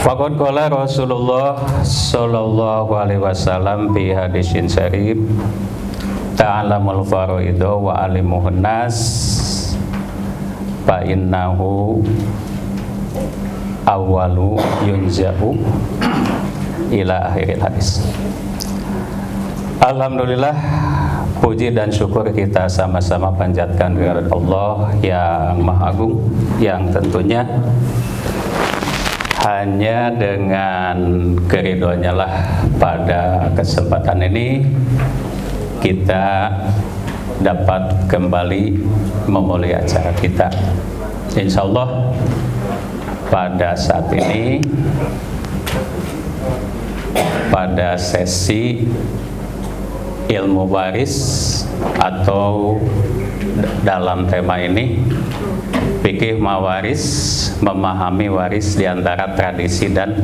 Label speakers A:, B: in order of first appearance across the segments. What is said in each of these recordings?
A: Faqad qala Rasulullah sallallahu alaihi wasallam fi hadisin syarif ta'alamul faraidha wa alimuhun nas fa innahu awwalu yunza'u ila akhiril hadis. Alhamdulillah, puji dan syukur kita sama-sama panjatkan kepada Allah yang Maha Agung, yang tentunya hanya dengan keridhoannya lah pada kesempatan ini kita dapat kembali memulai acara kita. Insya Allah pada saat ini, pada sesi ilmu waris atau dalam tema ini fikih mawaris, memahami waris di antara tradisi dan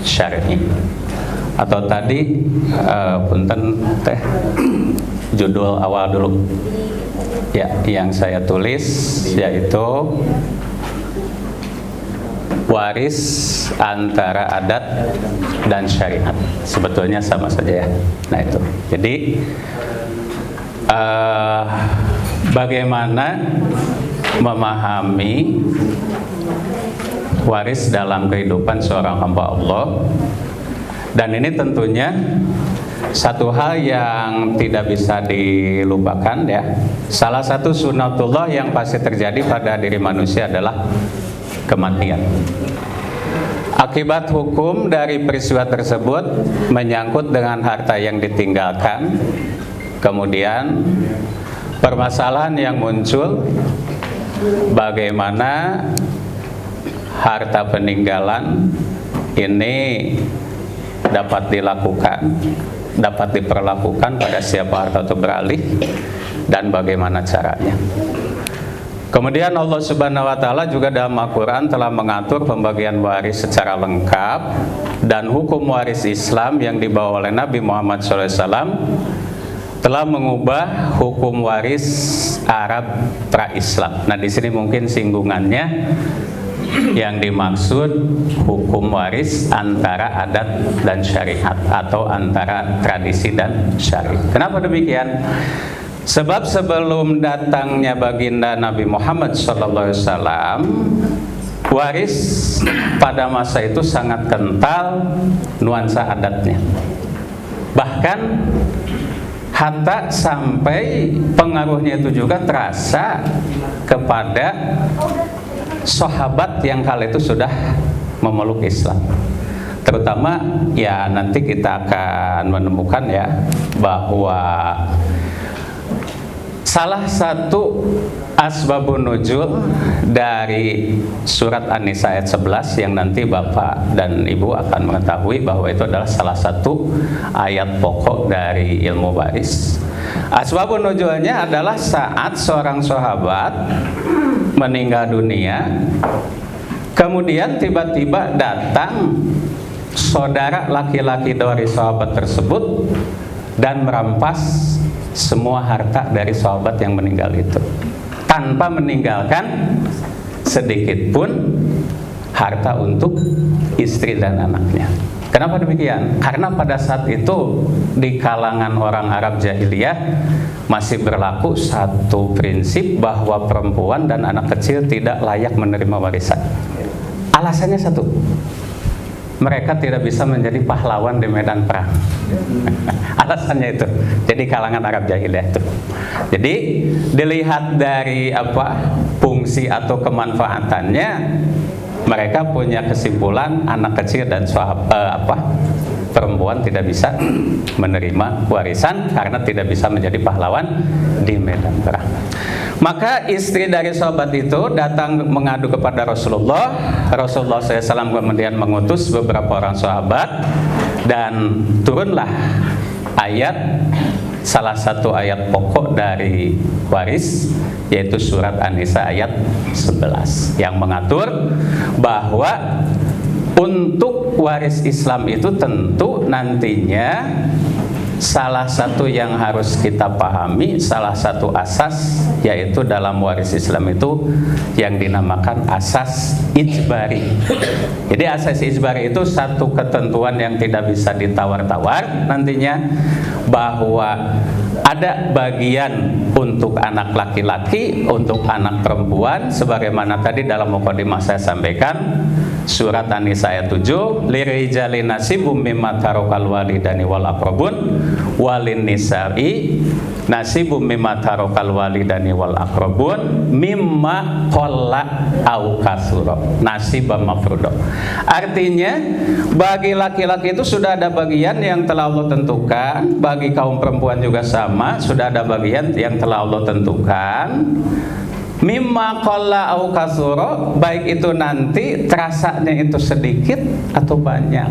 A: syar'i. Atau tadi punten teh judul awal dulu ya yang saya tulis, yaitu waris antara adat dan syariat. Sebetulnya sama saja ya. Nah itu. Jadi bagaimana memahami waris dalam kehidupan seorang hamba Allah, dan ini tentunya satu hal yang tidak bisa dilupakan ya. Salah satu sunatullah yang pasti terjadi pada diri manusia adalah kematian. Akibat hukum dari peristiwa tersebut menyangkut dengan harta yang ditinggalkan. Kemudian permasalahan yang muncul, bagaimana harta peninggalan ini dapat diperlakukan pada siapa harta itu beralih, dan bagaimana caranya. Kemudian Allah Subhanahu wa Ta'ala juga dalam Al-Quran telah mengatur pembagian waris secara lengkap, dan hukum waris Islam yang dibawa oleh Nabi Muhammad SAW telah mengubah hukum waris Arab pra-Islam. Nah, di sini mungkin singgungannya yang dimaksud hukum waris antara adat dan syariat atau antara tradisi dan syariat. Kenapa demikian? Sebab sebelum datangnya baginda Nabi Muhammad SAW, waris pada masa itu sangat kental nuansa adatnya. Bahkan hatta sampai pengaruhnya itu juga terasa kepada sahabat yang kala itu sudah memeluk Islam. Terutama ya nanti kita akan menemukan ya bahwa salah satu asbabun nuzul dari surat An-Nisa ayat 11 yang nanti Bapak dan Ibu akan mengetahui bahwa itu adalah salah satu ayat pokok dari ilmu waris. Asbabun nuzulnya adalah saat seorang sahabat meninggal dunia, kemudian tiba-tiba datang saudara laki-laki dari sahabat tersebut dan merampas semua harta dari sahabat yang meninggal itu, tanpa meninggalkan sedikit pun harta untuk istri dan anaknya. Kenapa demikian? Karena pada saat itu di kalangan orang Arab jahiliyah masih berlaku satu prinsip bahwa perempuan dan anak kecil tidak layak menerima warisan. Alasannya satu, mereka tidak bisa menjadi pahlawan di medan perang. Alasannya itu. Jadi kalangan Arab jahiliyah itu. Jadi dilihat dari fungsi atau kemanfaatannya, mereka punya kesimpulan anak kecil dan perempuan tidak bisa menerima warisan karena tidak bisa menjadi pahlawan di medan perang. Maka istri dari sahabat itu datang mengadu kepada Rasulullah. Rasulullah SAW kemudian mengutus beberapa orang sahabat, dan turunlah ayat, salah satu ayat pokok dari waris, yaitu surat An-Nisa ayat 11 yang mengatur bahwa untuk waris Islam itu tentu nantinya salah satu yang harus kita pahami, salah satu asas yaitu dalam waris Islam itu yang dinamakan asas ijbari. Jadi asas ijbari itu satu ketentuan yang tidak bisa ditawar-tawar nantinya, bahwa ada bagian untuk anak laki-laki, untuk anak perempuan, sebagaimana tadi dalam mukadimah saya sampaikan, surat An-Nisa ayat 7, lirijali nasibum mimma tarokal walidani wal aqrabun walin nisa'i nasibum mimma tarokal walidani wal aqrabun mimma qalla au kasura nasibam mafruḍa. Artinya bagi laki-laki itu sudah ada bagian yang telah Allah tentukan, bagi kaum perempuan juga sama, sudah ada bagian yang telah Allah tentukan. Mimma qalla au kasura, baik itu nanti terasanya itu sedikit atau banyak,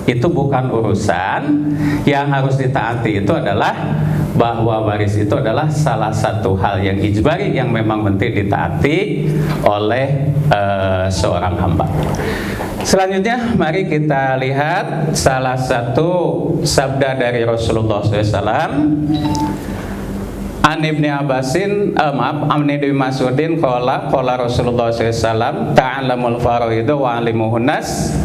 A: itu bukan urusan. Yang harus ditaati itu adalah bahwa waris itu adalah salah satu hal yang ijbari, yang memang penting ditaati oleh seorang hamba. Selanjutnya mari kita lihat salah satu sabda dari Rasulullah SAW. An Ibni Abbasin, An Ibni Mas'udin qala Rasulullah SAW, ta'allamul faraidu wa 'alimuhun nas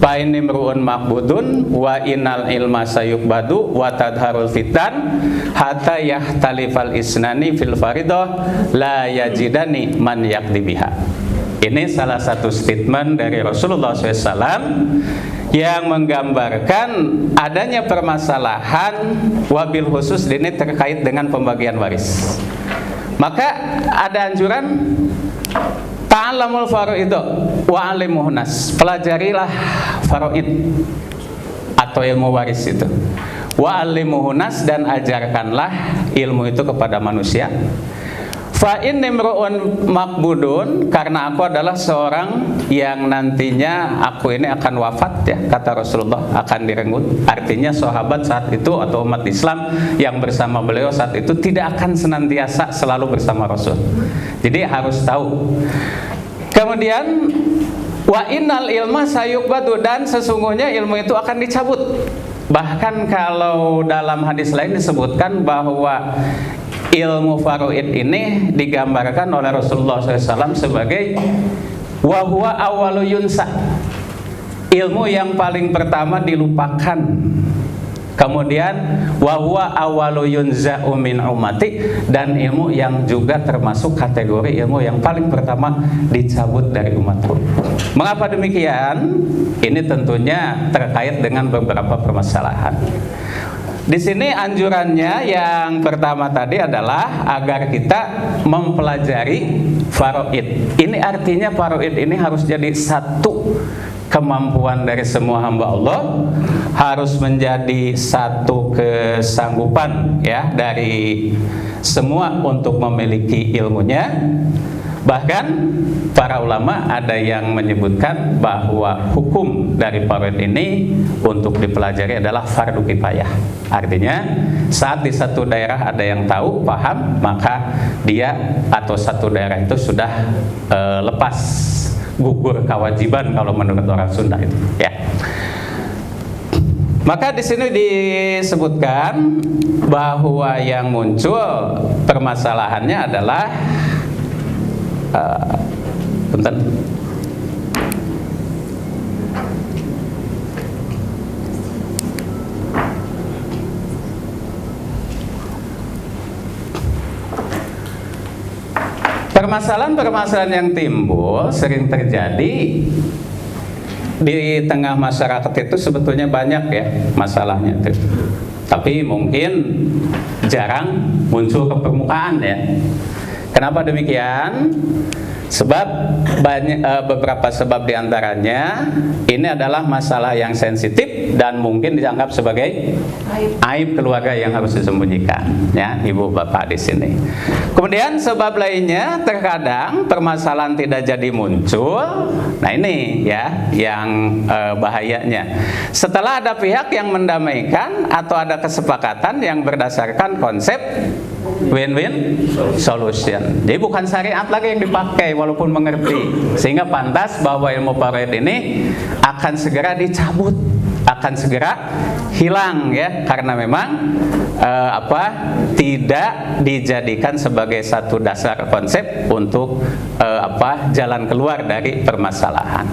A: fa in imru'un maqbudun wa innal ilma sayuqbadu wa tadharul fitan hatta yahtalifal isnani fil faridah la yajidani man yaqdi biha. Ini salah satu statement dari Rasulullah SAW yang menggambarkan adanya permasalahan wabil khusus ini terkait dengan pembagian waris. Maka ada anjuran ta'allamul faraid wa 'alimuhun nas, pelajarilah faraid atau ilmu waris itu. Wa 'alimuhun nas, dan ajarkanlah ilmu itu kepada manusia. Fa in imru'un maqbudun, karena aku adalah seorang yang nantinya aku ini akan wafat, ya, kata Rasulullah, akan direnggut. Artinya sahabat saat itu atau umat Islam yang bersama beliau saat itu tidak akan senantiasa selalu bersama Rasul. Jadi harus tahu. Kemudian wa innal ilma sayuqbadu, dan sesungguhnya ilmu itu akan dicabut. Bahkan kalau dalam hadis lain disebutkan bahwa ilmu faraid ini digambarkan oleh Rasulullah SAW sebagai wa huwa awwalu yunsa, ilmu yang paling pertama dilupakan. Kemudian wa huwa awwalu yunza'u min ummati, dan ilmu yang juga termasuk kategori ilmu yang paling pertama dicabut dari umatku. Mengapa demikian? Ini tentunya terkait dengan beberapa permasalahan. Di sini anjurannya yang pertama tadi adalah agar kita mempelajari faraid. Ini artinya faraid ini harus jadi satu kemampuan dari semua hamba Allah, harus menjadi satu kesanggupan, ya, dari semua untuk memiliki ilmunya. Bahkan para ulama ada yang menyebutkan bahwa hukum dari faraid ini untuk dipelajari adalah fardu kifayah. Artinya saat di satu daerah ada yang tahu, paham, maka dia atau satu daerah itu sudah lepas gugur kewajiban kalau menurut orang Sunda itu, ya. Maka di sini disebutkan bahwa yang muncul permasalahannya adalah bentar. Permasalahan-permasalahan yang timbul sering terjadi di tengah masyarakat itu sebetulnya banyak, ya, masalahnya itu. Tapi mungkin jarang muncul ke permukaan, ya. Kenapa demikian? Sebab banyak, beberapa sebab diantaranya ini adalah masalah yang sensitif dan mungkin dianggap sebagai aib keluarga yang harus disembunyikan, ya, ibu bapak di sini. Kemudian sebab lainnya, terkadang permasalahan tidak jadi muncul. Nah ini, ya, yang bahayanya. Setelah ada pihak yang mendamaikan atau ada kesepakatan yang berdasarkan konsep win-win solution. Jadi bukan syariat lagi yang dipakai walaupun mengerti, sehingga pantas bahwa ilmu faraid ini akan segera dicabut akan segera hilang ya, karena memang tidak dijadikan sebagai satu dasar konsep untuk jalan keluar dari permasalahan.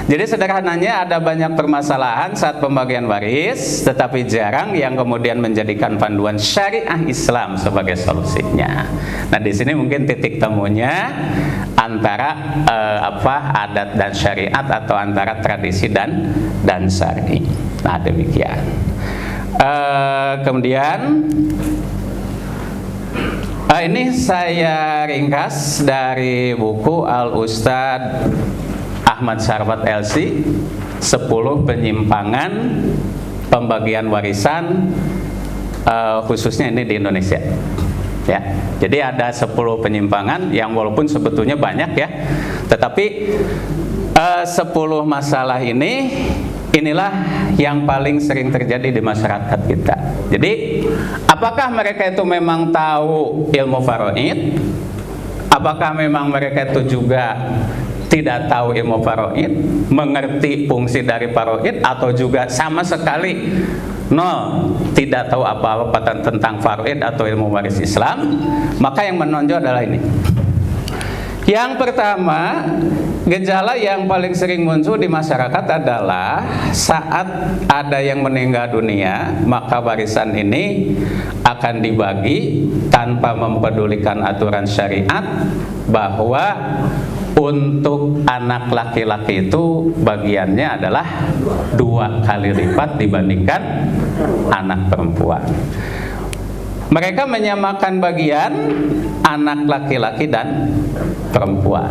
A: Jadi sederhananya ada banyak permasalahan saat pembagian waris, tetapi jarang yang kemudian menjadikan panduan syariah Islam sebagai solusinya. Nah, di sini mungkin titik temunya antara adat dan syariat atau antara tradisi dan syar'i. Nah, demikian. Kemudian ini saya ringkas dari buku Al-Ustadz Ahmad Syarbat LC 10 penyimpangan pembagian warisan khususnya ini di Indonesia ya. Jadi ada 10 penyimpangan yang walaupun sebetulnya banyak ya, tetapi 10 masalah inilah yang paling sering terjadi di masyarakat kita. Jadi, apakah mereka itu memang tahu ilmu faraid? Apakah memang mereka itu juga tidak tahu ilmu faraid, mengerti fungsi dari faraid, atau juga sama sekali nol, tidak tahu apa-apa tentang faraid atau ilmu waris Islam? Maka yang menonjol adalah ini. Yang pertama, gejala yang paling sering muncul di masyarakat adalah saat ada yang meninggal dunia, maka warisan ini akan dibagi tanpa mempedulikan aturan syariat, bahwa untuk anak laki-laki itu bagiannya adalah 2 kali lipat dibandingkan anak perempuan. Mereka menyamakan bagian anak laki-laki dan perempuan.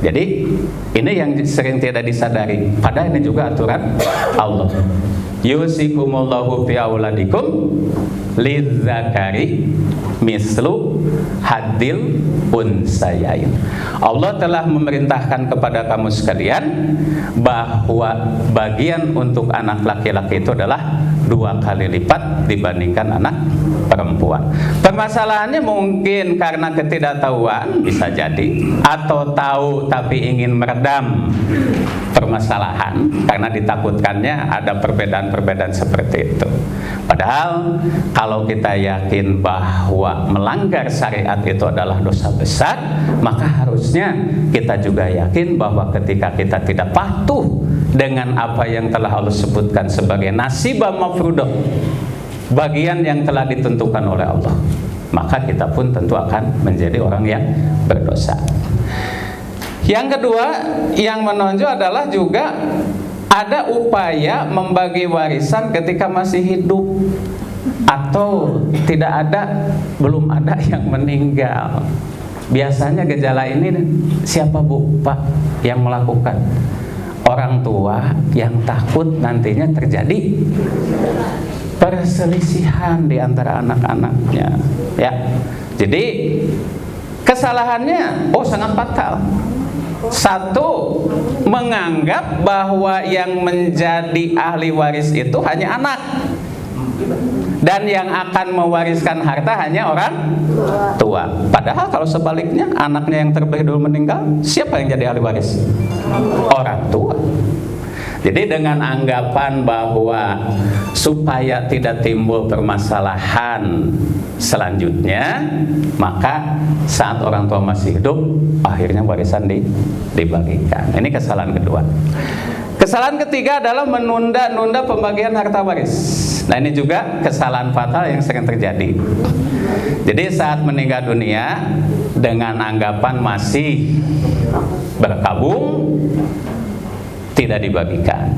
A: Jadi ini yang sering tidak disadari. Padahal ini juga aturan Allah. Yusikumullahu fi auladikum lidzakari mislu hadil unsayain. Allah telah memerintahkan kepada kamu sekalian bahwa bagian untuk anak laki-laki itu adalah 2 kali lipat dibandingkan anak perempuan. Permasalahannya mungkin karena ketidaktahuan, bisa jadi, atau tahu tapi ingin meredam permasalahan karena ditakutkannya ada perbedaan-perbedaan seperti itu. Padahal kalau kita yakin bahwa melanggar syariat itu adalah dosa besar, maka harusnya kita juga yakin bahwa ketika kita tidak patuh dengan apa yang telah Allah sebutkan sebagai nasibah mafrudah, bagian yang telah ditentukan oleh Allah, maka kita pun tentu akan menjadi orang yang berdosa. Yang kedua yang menonjol adalah juga ada upaya membagi warisan ketika masih hidup, atau belum ada yang meninggal. Biasanya gejala ini siapa Bu, Pak, yang melakukan? Orang tua yang takut nantinya terjadi perselisihan di antara anak-anaknya ya. Jadi kesalahannya sangat fatal. Satu, menganggap bahwa yang menjadi ahli waris itu hanya anak, dan yang akan mewariskan harta hanya orang tua. Padahal kalau sebaliknya, anaknya yang terlebih dahulu meninggal, siapa yang jadi ahli waris? Orang tua. Jadi dengan anggapan bahwa supaya tidak timbul permasalahan selanjutnya, maka saat orang tua masih hidup, akhirnya warisan dibagikan. Ini kesalahan kedua. Kesalahan ketiga adalah menunda-nunda pembagian harta waris. Nah, ini juga kesalahan fatal yang sering terjadi. Jadi saat meninggal dunia dengan anggapan masih berkabung, tidak dibagikan.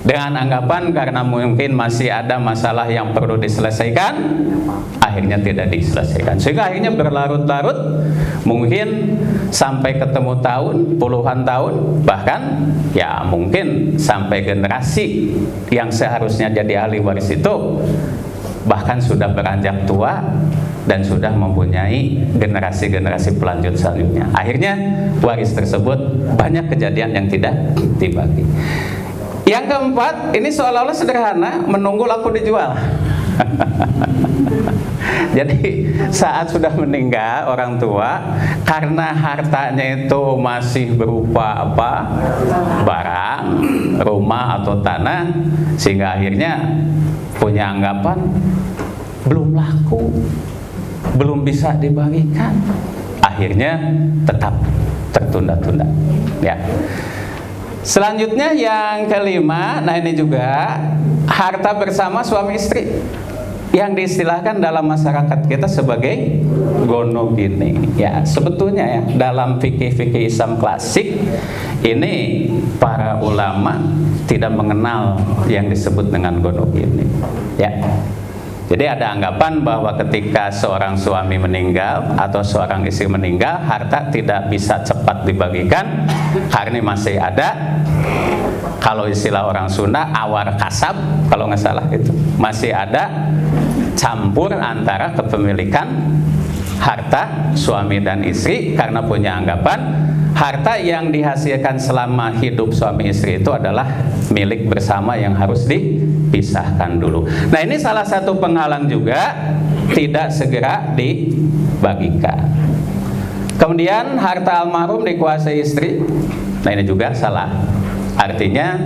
A: Dengan anggapan karena mungkin masih ada masalah yang perlu diselesaikan, akhirnya tidak diselesaikan. Sehingga akhirnya berlarut-larut, mungkin sampai ketemu tahun, puluhan tahun, bahkan ya mungkin sampai generasi yang seharusnya jadi ahli waris itu bahkan sudah beranjak tua dan sudah mempunyai generasi-generasi pelanjut selanjutnya. Akhirnya waris tersebut banyak kejadian yang tidak dibagi. Yang keempat, ini seolah-olah sederhana, menunggu laku dijual. Jadi saat sudah meninggal orang tua, karena hartanya itu masih berupa barang, rumah atau tanah, sehingga akhirnya punya anggapan belum laku, belum bisa dibagikan, akhirnya tetap tertunda-tunda. Ya. Selanjutnya yang kelima, nah ini juga harta bersama suami istri yang diistilahkan dalam masyarakat kita sebagai gonogini. Ya, sebetulnya ya dalam fikih-fikih Islam klasik ini para ulama tidak mengenal yang disebut dengan gonogini. Ya. Jadi ada anggapan bahwa ketika seorang suami meninggal atau seorang istri meninggal, harta tidak bisa cepat dibagikan karena masih ada, kalau istilah orang Sunda, awar kasab, kalau nggak salah itu, masih ada campur antara kepemilikan harta suami dan istri, karena punya anggapan harta yang dihasilkan selama hidup suami istri itu adalah milik bersama yang harus dipisahkan dulu. Nah, ini salah satu penghalang juga tidak segera dibagikan. Kemudian harta almarhum dikuasai istri. Nah, ini juga salah. Artinya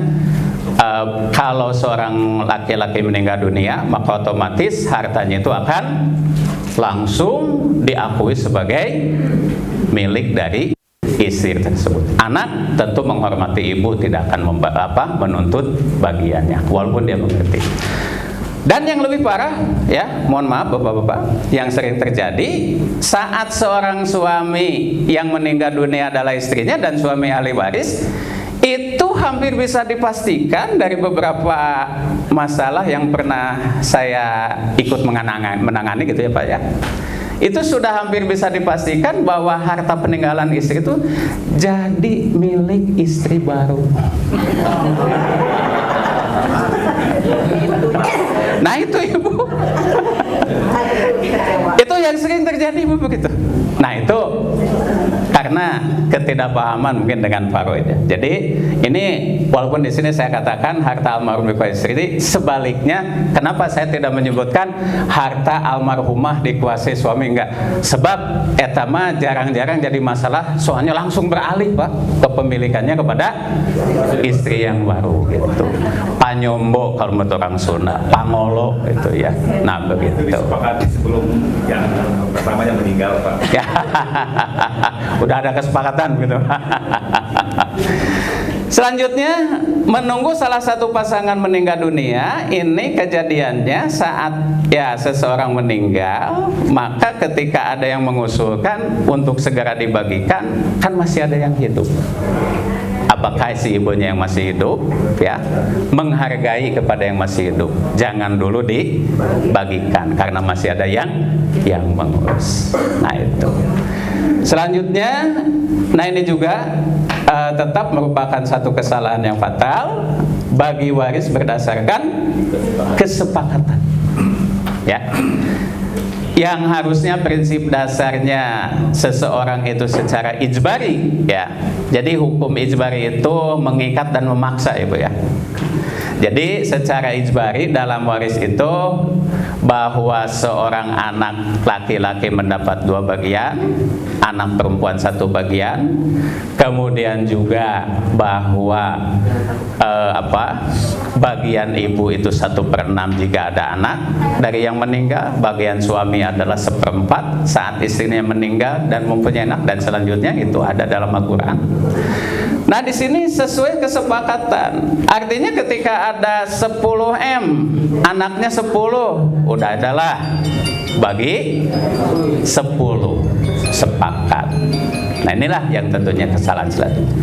A: kalau seorang laki-laki meninggal dunia, maka otomatis hartanya itu akan langsung diakui sebagai milik dari istri tersebut. Anak tentu menghormati ibu, tidak akan menuntut bagiannya, walaupun dia mengerti. Dan yang lebih parah, ya, mohon maaf bapak-bapak, yang sering terjadi saat seorang suami yang meninggal dunia adalah istrinya dan suami ahli waris, itu hampir bisa dipastikan dari beberapa masalah yang pernah saya ikut menangani gitu ya Pak ya. Itu sudah hampir bisa dipastikan bahwa harta peninggalan istri itu jadi milik istri baru. Nah itu ibu, itu yang sering terjadi ibu begitu. Nah itu karena ketidakpahaman mungkin dengan Faroid ya. Jadi ini walaupun di sini saya katakan harta almarhum dikuasai istri, sebaliknya kenapa saya tidak menyebutkan harta almarhumah dikuasai suami, enggak? Sebab etama jarang-jarang jadi masalah, soalnya langsung beralih Pak kepemilikannya kepada istri yang baru gitu. Panyombo kalau menurut orang Sunda, pangolo itu ya. Nah begitu.
B: Itu disepakati sebelum yang pertamanya meninggal Pak.
A: Ya, udah ada kesepakatan gitu. Selanjutnya menunggu salah satu pasangan meninggal dunia. Ini kejadiannya saat ya seseorang meninggal, maka ketika ada yang mengusulkan untuk segera dibagikan, kan masih ada yang hidup. Apakah si ibunya yang masih hidup ya menghargai kepada yang masih hidup, jangan dulu dibagikan karena masih ada yang mengurus. Nah itu. Selanjutnya, nah ini juga tetap merupakan satu kesalahan yang fatal bagi waris berdasarkan kesepakatan. Ya. Yang harusnya prinsip dasarnya seseorang itu secara ijbari ya. Jadi hukum ijbari itu mengikat dan memaksa Ibu ya. Jadi secara ijbari dalam waris itu bahwa seorang anak laki-laki mendapat 2 bagian, anak perempuan 1 bagian. Kemudian juga bahwa bagian ibu itu 1/6 jika ada anak dari yang meninggal, bagian suami adalah 1/4 saat istrinya meninggal dan mempunyai anak, dan selanjutnya itu ada dalam Al-Quran. Nah di sini sesuai kesepakatan, artinya ketika ada 10 M, anaknya 10, udah adalah bagi 10, sepakat. Nah inilah yang tentunya kesalahan selanjutnya.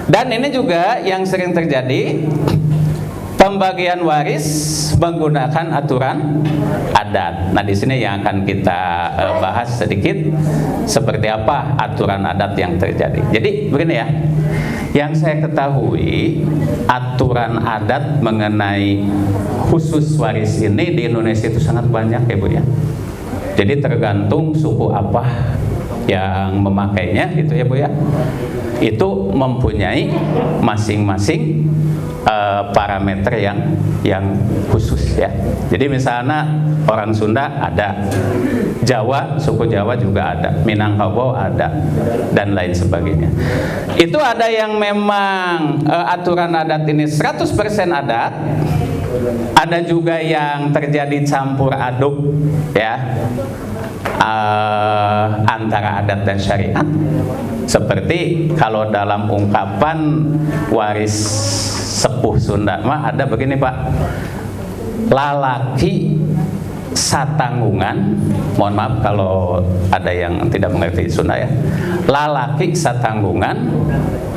A: Dan ini juga yang sering terjadi, pembagian waris menggunakan aturan adat. Nah, di sini yang akan kita bahas sedikit seperti apa aturan adat yang terjadi. Jadi begini ya, yang saya ketahui aturan adat mengenai khusus waris ini di Indonesia itu sangat banyak ya Bu ya. Jadi tergantung suku apa yang memakainya gitu ya Bu ya, itu mempunyai masing-masing parameter yang khusus ya. Jadi misalnya orang Sunda ada, Jawa, suku Jawa juga ada, Minangkabau ada, dan lain sebagainya. Itu ada yang memang aturan adat ini 100% adat, ada juga yang terjadi campur aduk ya, antara adat dan syariat. Seperti kalau dalam ungkapan waris sepuh Sunda mah ada begini Pak, lalaki satanggungan, mohon maaf kalau ada yang tidak mengerti Sunda ya, lalaki satanggungan,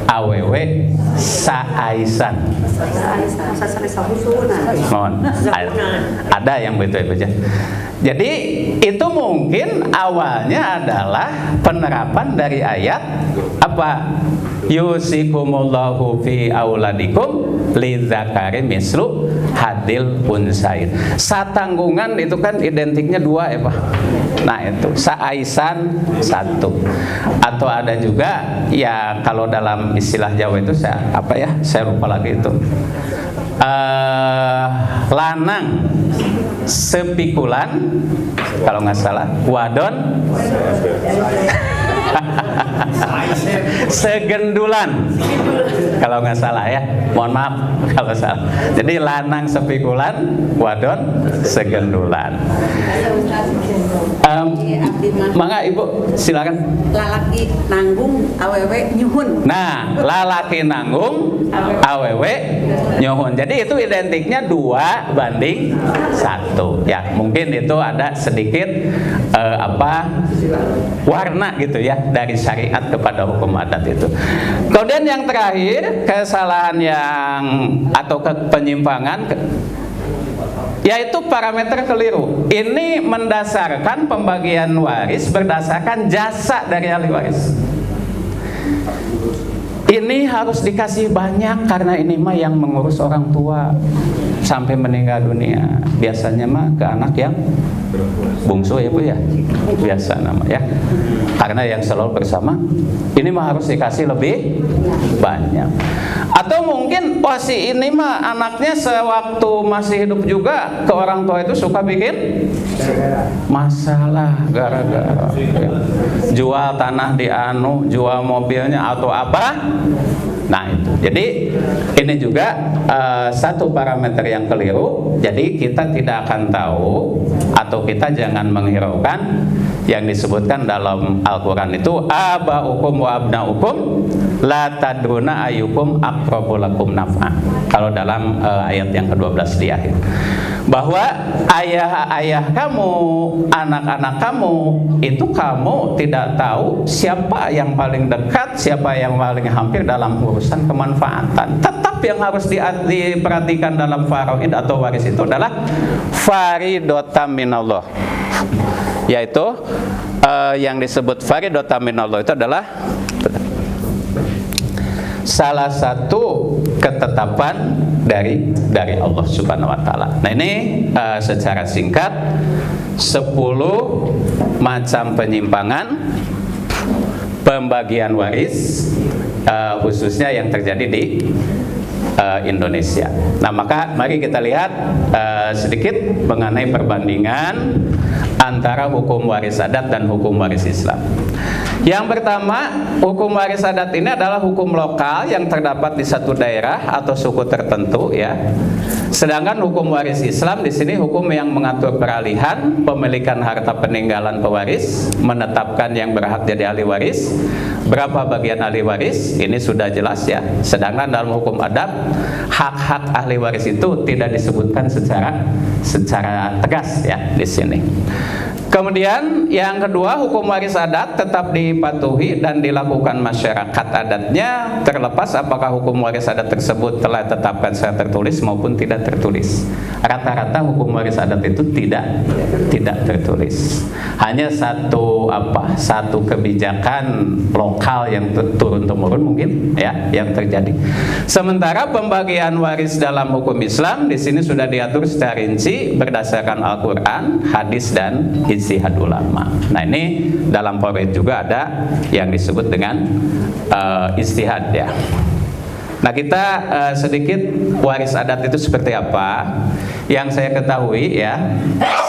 A: awewe saaisan. Mohon, ada yang begitu ya. Jadi itu mungkin awalnya adalah penerapan dari ayat apa? Yusikumullahu fi auladikum lidzakari mislu hadil unsain. Satanggungan itu kan identiknya 2 ya Pak. Nah itu saaisan 1. Atau ada juga ya kalau dalam istilah Jawa itu saya lupa lagi itu. Lanang sepikulan kalau nggak salah, wadon segendulan kalau nggak salah ya, mohon maaf kalau salah. Jadi lanang sepikulan, wadon segendulan. Mangga Ibu silakan.
C: Lalaki nanggung, awewe nyuhun.
A: Nah, lalaki nanggung, awewe nyuhun. Jadi itu identiknya 2:1 ya. Mungkin itu ada sedikit warna gitu ya dari syariat kepada hukum adat itu. Kemudian yang terakhir, kesalahan atau penyimpangan yaitu parameter keliru. Ini mendasarkan pembagian waris berdasarkan jasa dari ahli waris. Ini harus dikasih banyak karena ini mah yang mengurus orang tua sampai meninggal dunia. Biasanya mah ke anak yang bungsu ya Bu ya, biasa nama ya. Karena yang selalu bersama, ini mah harus dikasih lebih banyak. Atau mungkin si ini mah anaknya sewaktu masih hidup juga ke orang tua itu suka bikin masalah gara-gara ya. Jual tanah di jual mobilnya atau apa. Nah itu, jadi ini juga satu parameter yang keliru. Jadi kita tidak akan tahu atau kita jangan menghiraukan yang disebutkan dalam Al-Quran itu aba'ukum wa abna'ukum la tadruna ayyukum aqrabu lakum naf'a. Kalau dalam ayat yang ke-12 di akhir, bahwa ayah-ayah kamu, anak-anak kamu itu kamu tidak tahu siapa yang paling dekat, siapa yang paling hampir dalam urusan kemanfaatan. Tetap yang harus diperhatikan dalam faraid atau waris itu adalah faridotam minallah, yaitu yang disebut faridotam minallah itu adalah salah satu ketetapan dari Allah Subhanahu wa taala. Nah, ini secara singkat 10 macam penyimpangan pembagian waris khususnya yang terjadi di Indonesia. Nah, maka mari kita lihat sedikit mengenai perbandingan antara hukum waris adat dan hukum waris Islam. Yang pertama, hukum waris adat ini adalah hukum lokal yang terdapat di satu daerah atau suku tertentu ya. Sedangkan hukum waris Islam di sini hukum yang mengatur peralihan, pemilikan harta peninggalan pewaris, menetapkan yang berhak jadi ahli waris, berapa bagian ahli waris, ini sudah jelas ya. Sedangkan dalam hukum adat, hak-hak ahli waris itu tidak disebutkan secara tegas ya di sini. Kemudian yang kedua, hukum waris adat tetap dipatuhi dan dilakukan masyarakat adatnya terlepas apakah hukum waris adat tersebut telah ditetapkan secara tertulis maupun tidak tertulis. Rata-rata hukum waris adat itu tidak tertulis. Hanya satu kebijakan lokal yang turun-temurun mungkin ya yang terjadi. Sementara pembagian waris dalam hukum Islam di sini sudah diatur secara rinci berdasarkan Al-Qur'an, hadis dan ijma. ijtihad ulama. Nah ini dalam faraid juga ada yang disebut dengan ijtihad ya. Nah kita sedikit waris adat itu seperti apa. Yang saya ketahui ya,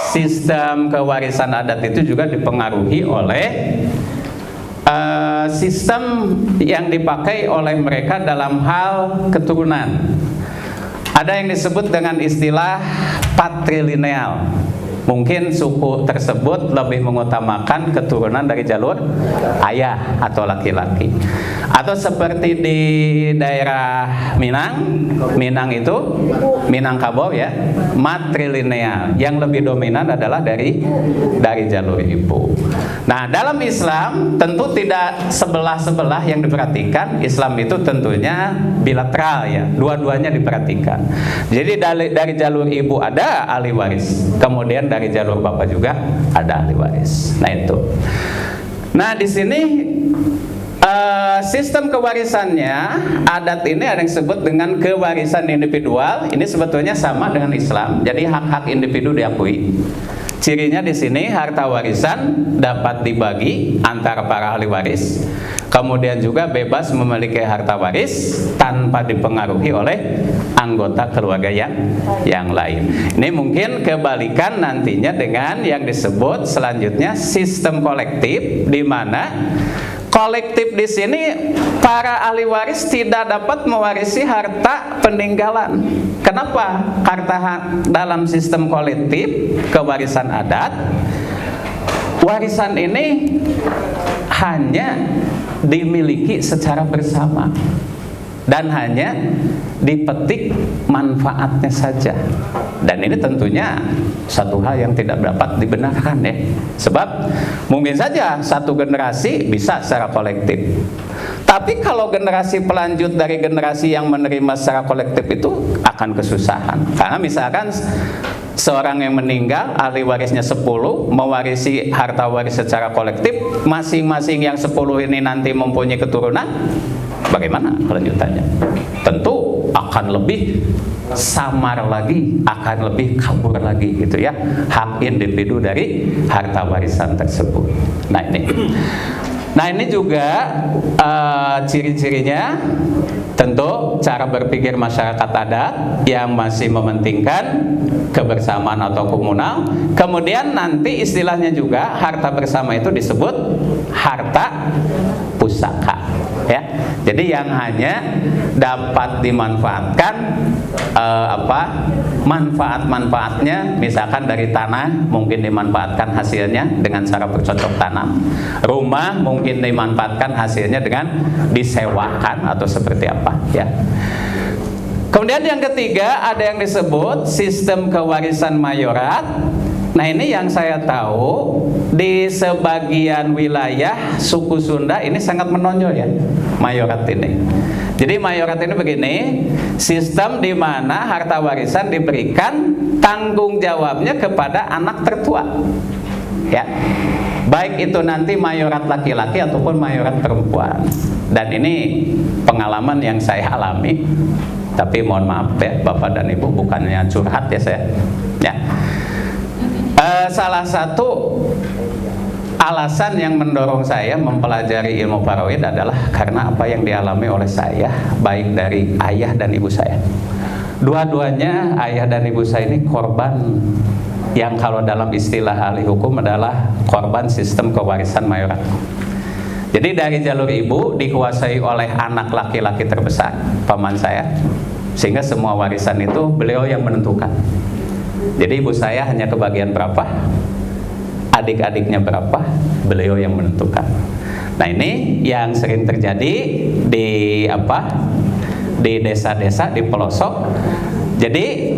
A: sistem kewarisan adat itu juga dipengaruhi oleh sistem yang dipakai oleh mereka dalam hal keturunan. Ada yang disebut dengan istilah patrilineal. Mungkin suku tersebut lebih mengutamakan keturunan dari jalur ayah atau laki-laki. Atau seperti di daerah Minang itu, Minangkabau ya, matrilineal. Yang lebih dominan adalah dari jalur ibu. Nah, dalam Islam tentu tidak sebelah-sebelah yang diperhatikan. Islam itu tentunya bilateral ya, dua-duanya diperhatikan. Jadi dari jalur ibu ada ahli waris, kemudian dari jalur bapak juga ada ahli waris. Nah itu. Nah di sini sistem kewarisannya adat ini ada yang disebut dengan kewarisan individual. Ini sebetulnya sama dengan Islam. Jadi hak-hak individu diakui. Cirinya di sini harta warisan dapat dibagi antara para ahli waris. Kemudian juga bebas memiliki harta waris tanpa dipengaruhi oleh anggota keluarga yang lain. Ini mungkin kebalikan nantinya dengan yang disebut selanjutnya sistem kolektif, di mana kolektif di sini para ahli waris tidak dapat mewarisi harta peninggalan. Kenapa? Karena dalam sistem kolektif kewarisan adat, warisan ini hanya dimiliki secara bersama dan hanya dipetik manfaatnya saja. Dan ini tentunya satu hal yang tidak dapat dibenarkan ya. Sebab mungkin saja satu generasi bisa secara kolektif. Tapi kalau generasi pelanjut dari generasi yang menerima secara kolektif itu akan kesusahan. Karena misalkan seorang yang meninggal, ahli warisnya 10, mewarisi harta waris secara kolektif, masing-masing yang 10 ini nanti mempunyai keturunan, bagaimana kelanjutannya? Tentu akan lebih samar lagi, akan lebih kabur lagi gitu ya, hak individu dari harta warisan tersebut. Nah ini juga ciri-cirinya tentu cara berpikir masyarakat adat yang masih mementingkan kebersamaan atau komunal. Kemudian nanti istilahnya juga harta bersama itu disebut harta pusaka ya. Jadi yang hanya dapat dimanfaatkan manfaat-manfaatnya, misalkan dari tanah mungkin dimanfaatkan hasilnya dengan cara bercocok tanam, rumah mungkin dimanfaatkan hasilnya dengan disewakan atau seperti apa ya. Kemudian yang ketiga ada yang disebut sistem kewarisan mayorat. Nah ini yang saya tahu di sebagian wilayah suku Sunda ini sangat menonjol ya mayorat ini. Jadi mayorat ini begini, sistem di mana harta warisan diberikan tanggung jawabnya kepada anak tertua ya, baik itu nanti mayorat laki-laki ataupun mayorat perempuan. Dan ini pengalaman yang saya alami, tapi mohon maaf ya Bapak dan Ibu, bukannya curhat ya saya ya. Salah satu alasan yang mendorong saya mempelajari ilmu faraid adalah karena apa yang dialami oleh saya, baik dari ayah dan ibu saya. Dua-duanya ayah dan ibu saya ini korban yang kalau dalam istilah ahli hukum adalah korban sistem kewarisan mayorat. Jadi dari jalur ibu dikuasai oleh anak laki-laki terbesar, paman saya, sehingga semua warisan itu beliau yang menentukan. Jadi ibu saya hanya kebagian berapa, adik-adiknya berapa, beliau yang menentukan. Nah ini yang sering terjadi di desa-desa, di pelosok. Jadi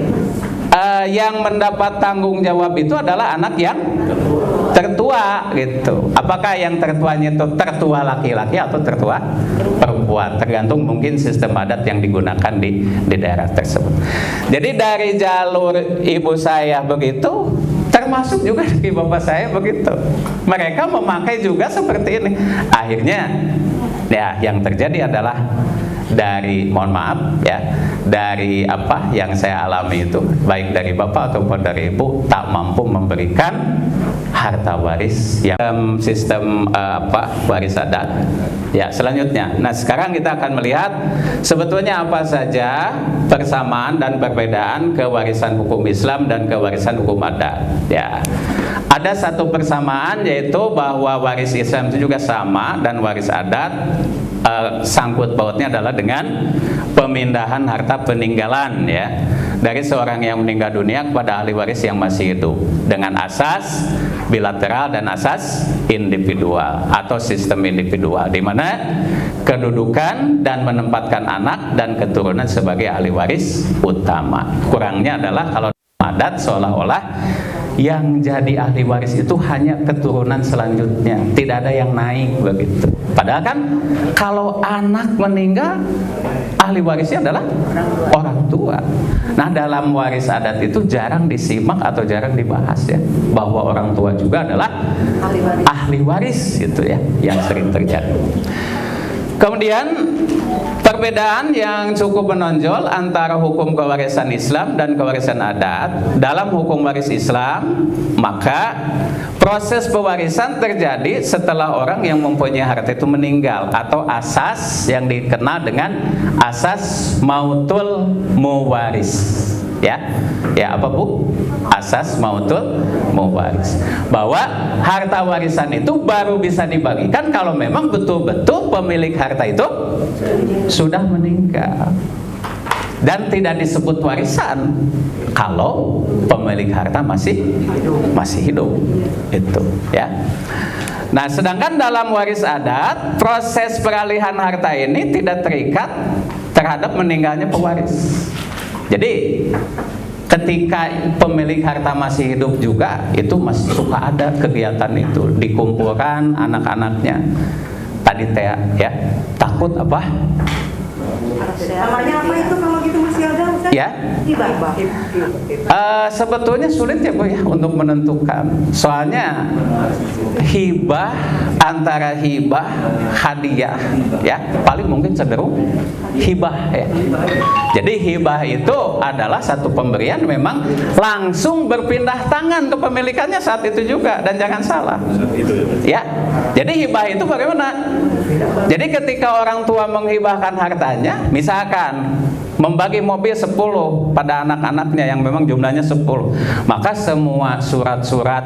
A: yang mendapat tanggung jawab itu adalah anak yang tertua gitu. Apakah yang tertuanya itu tertua laki-laki atau tertua perempuan, tergantung mungkin sistem adat yang digunakan di daerah tersebut. Jadi dari jalur ibu saya begitu, termasuk juga dari bapak saya begitu. Mereka memakai juga seperti ini. Akhirnya ya yang terjadi adalah dari, mohon maaf ya, dari apa yang saya alami itu, baik dari bapak ataupun dari ibu, tak mampu memberikan harta waris yang sistem waris adat. Ya, selanjutnya. Nah, sekarang kita akan melihat sebetulnya apa saja persamaan dan perbedaan kewarisan hukum Islam dan kewarisan hukum adat. Ya. Ada satu persamaan, yaitu bahwa waris Islam itu juga sama dan waris adat sangkut pautnya adalah dengan pemindahan harta peninggalan, ya, dari seorang yang meninggal dunia kepada ahli waris yang masih hidup dengan asas bilateral dan asas individual atau sistem individual, di mana kedudukan dan menempatkan anak dan keturunan sebagai ahli waris utama. Kurangnya adalah kalau adat seolah-olah yang jadi ahli waris itu hanya keturunan selanjutnya, tidak ada yang naik begitu. Padahal kan kalau anak meninggal, ahli warisnya adalah orang tua. Nah, dalam waris adat itu jarang disimak atau jarang dibahas, ya, bahwa orang tua juga adalah ahli waris gitu, ya, yang sering terjadi. Kemudian perbedaan yang cukup menonjol antara hukum kewarisan Islam dan kewarisan adat. Dalam hukum waris Islam, maka proses pewarisan terjadi setelah orang yang mempunyai harta itu meninggal, atau asas yang dikenal dengan asas mautul muwaris. Ya, apa Bu? Asas mautul muwaris. Bahwa harta warisan itu baru bisa dibagikan kalau memang betul-betul pemilik harta itu sudah meninggal. Dan tidak disebut warisan kalau pemilik harta masih hidup. Itu, ya. Nah, sedangkan dalam waris adat, proses peralihan harta ini tidak terikat terhadap meninggalnya pewaris. Jadi ketika pemilik harta masih hidup juga, itu masih suka ada kegiatan itu, dikumpulkan anak-anaknya. Tadi Tea, ya, takut apa?
C: Namanya apa itu kalau gitu masih ada, Ustaz?
A: Ya.
C: Hibah.
A: Sebetulnya sulit, ya Bu, ya, untuk menentukan. Soalnya hibah, antara hibah, hadiah, ya, paling mungkin cenderung hibah, ya. Jadi hibah itu adalah satu pemberian memang langsung berpindah tangan kepemilikannya saat itu juga, dan jangan salah. Ya. Jadi hibah itu bagaimana? Jadi ketika orang tua menghibahkan hartanya, misalkan membagi mobil 10 pada anak-anaknya yang memang jumlahnya 10, maka semua surat-surat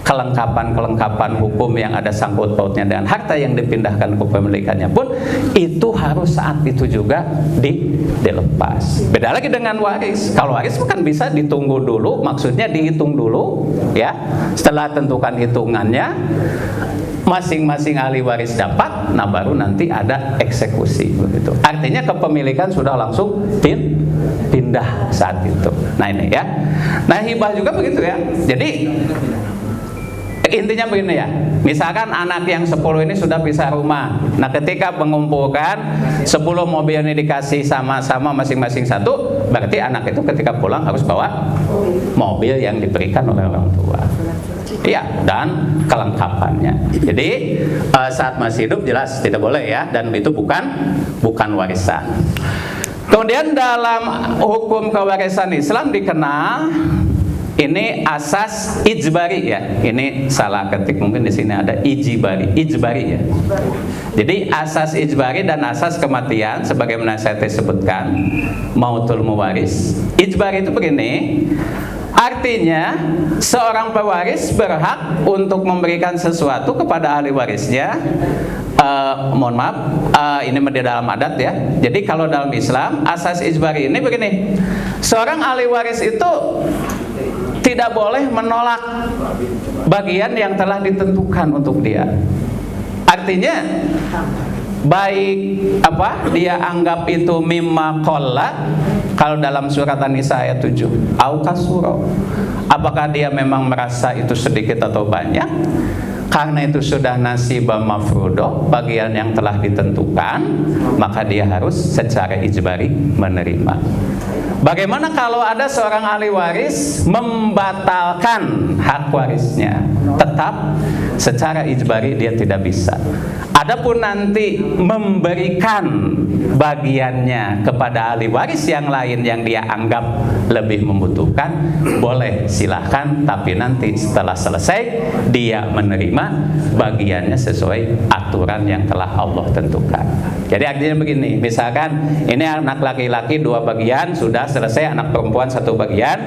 A: kelengkapan hukum yang ada sangkut pautnya dengan harta yang dipindahkan kepemilikannya pun itu harus saat itu juga dilepas. Beda lagi dengan waris. Kalau waris kan bisa ditunggu dulu, maksudnya dihitung dulu, ya. Setelah tentukan hitungannya, masing-masing ahli waris dapat, nah baru nanti ada eksekusi begitu. Artinya kepemilikan sudah langsung pindah saat itu. Nah, ini, ya. Nah, hibah juga begitu, ya. Jadi intinya begini, ya. Misalkan anak yang 10 ini sudah pisah rumah. Nah, ketika mengumpulkan 10 mobil ini dikasih sama-sama masing-masing satu, berarti anak itu ketika pulang harus bawa mobil yang diberikan oleh orang tua. Iya, dan kelengkapannya. Jadi saat masih hidup jelas tidak boleh, ya, dan itu bukan warisan. Kemudian dalam hukum kewarisan Islam dikenal ini asas ijbari, ya. Ini salah ketik, mungkin di sini ada ijbari, ya. Jadi asas ijbari dan asas kematian sebagaimana saya sebutkan, mautul muwaris. Ijbari itu begini. Artinya seorang pewaris berhak untuk memberikan sesuatu kepada ahli warisnya. Mohon maaf, ini di dalam adat, ya. Jadi kalau dalam Islam asas ijbari ini begini. Seorang ahli waris itu tidak boleh menolak bagian yang telah ditentukan untuk dia. Artinya baik dia anggap itu mimma qalla, kalau dalam surat An-Nisa ayat 7, au kasuro, apakah dia memang merasa itu sedikit atau banyak, karena itu sudah nasibah mafrudoh, bagian yang telah ditentukan, maka dia harus secara ijbari menerima. Bagaimana kalau ada seorang ahli waris membatalkan hak warisnya? Tetap secara ijbari dia tidak bisa. Adapun nanti memberikan bagiannya kepada ahli waris yang lain yang dia anggap lebih membutuhkan, boleh, silahkan. Tapi nanti setelah selesai dia menerima bagiannya sesuai aturan yang telah Allah tentukan. Jadi artinya begini, misalkan ini anak laki-laki 2 bagian, sudah selesai, anak perempuan 1 bagian.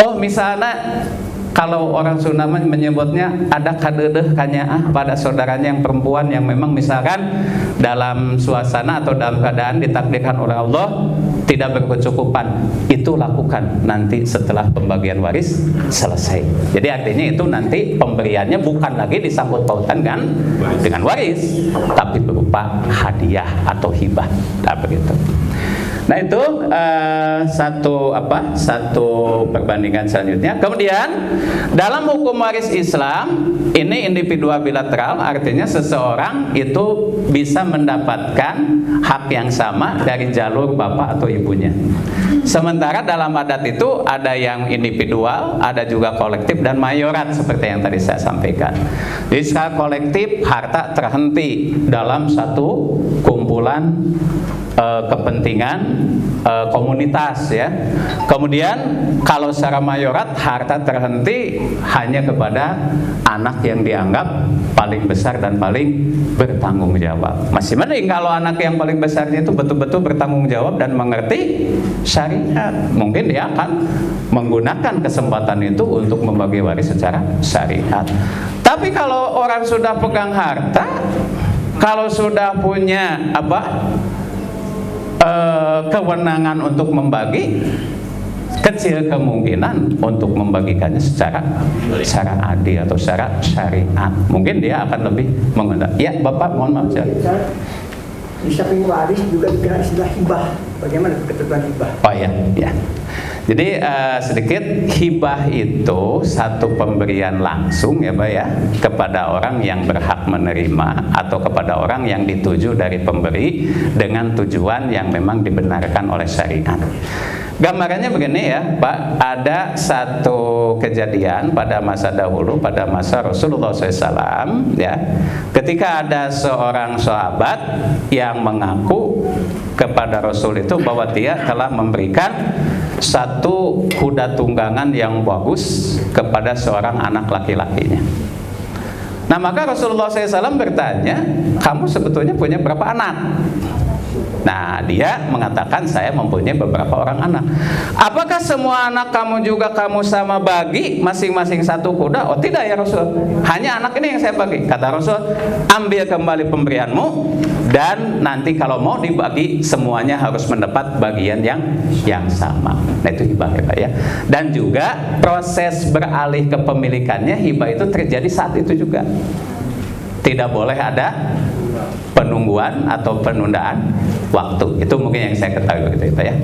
A: Oh, misalnya kalau orang Sunda menyebutnya ada kadedeh kanyaah pada saudaranya yang perempuan yang memang misalkan dalam suasana atau dalam keadaan ditakdirkan oleh Allah tidak berkecukupan, itu lakukan nanti setelah pembagian waris selesai. Jadi artinya itu nanti pemberiannya bukan lagi disangkut pautan dengan waris, tapi berupa hadiah atau hibah. Nah, begitu. Nah itu satu perbandingan selanjutnya. Kemudian dalam hukum waris Islam ini individual bilateral, artinya seseorang itu bisa mendapatkan hak yang sama dari jalur bapak atau ibunya. Sementara dalam adat itu ada yang individual, ada juga kolektif dan mayorat seperti yang tadi saya sampaikan. Jadi secara kolektif harta terhenti dalam satu kumpulan kepentingan komunitas ya. Kemudian kalau secara mayorat harta terhenti hanya kepada anak yang dianggap paling besar dan paling bertanggung jawab. Masih mending kalau anak yang paling besarnya itu betul-betul bertanggung jawab dan mengerti syariat. Mungkin dia akan menggunakan kesempatan itu untuk membagi waris secara syariat. Tapi kalau orang sudah pegang harta, kalau sudah punya kewenangan untuk membagi, kecil kemungkinan untuk membagikannya secara adil atau secara syariat. Mungkin dia akan lebih mengenal. Ya, Bapak, mohon maaf.
D: Di samping waris juga dikenal istilah hibah. Bagaimana ketentuan hibah?
A: Oh ya, ya. Jadi sedikit, hibah itu satu pemberian langsung ya Pak ya, kepada orang yang berhak menerima atau kepada orang yang dituju dari pemberi dengan tujuan yang memang dibenarkan oleh syariat. Gambarannya begini ya Pak, ada satu kejadian pada masa dahulu, pada masa Rasulullah SAW ya, ketika ada seorang sahabat yang mengaku kepada Rasul itu bahwa dia telah memberikan satu kuda tunggangan yang bagus kepada seorang anak laki-lakinya. Nah maka Rasulullah SAW bertanya, kamu sebetulnya punya berapa anak? Nah dia mengatakan, saya mempunyai beberapa orang anak. Apakah semua anak kamu juga kamu sama bagi masing-masing satu kuda? Oh tidak ya Rasul, hanya anak ini yang saya bagi. Kata Rasul, ambil kembali pemberianmu, dan nanti kalau mau dibagi semuanya harus mendapat bagian yang sama. Nah itu hibah ya Pak ya. Dan juga proses beralih kepemilikannya, hibah itu terjadi saat itu juga. Tidak boleh ada penungguan atau penundaan waktu. Itu mungkin yang saya ketahui begitu ya Pak ya.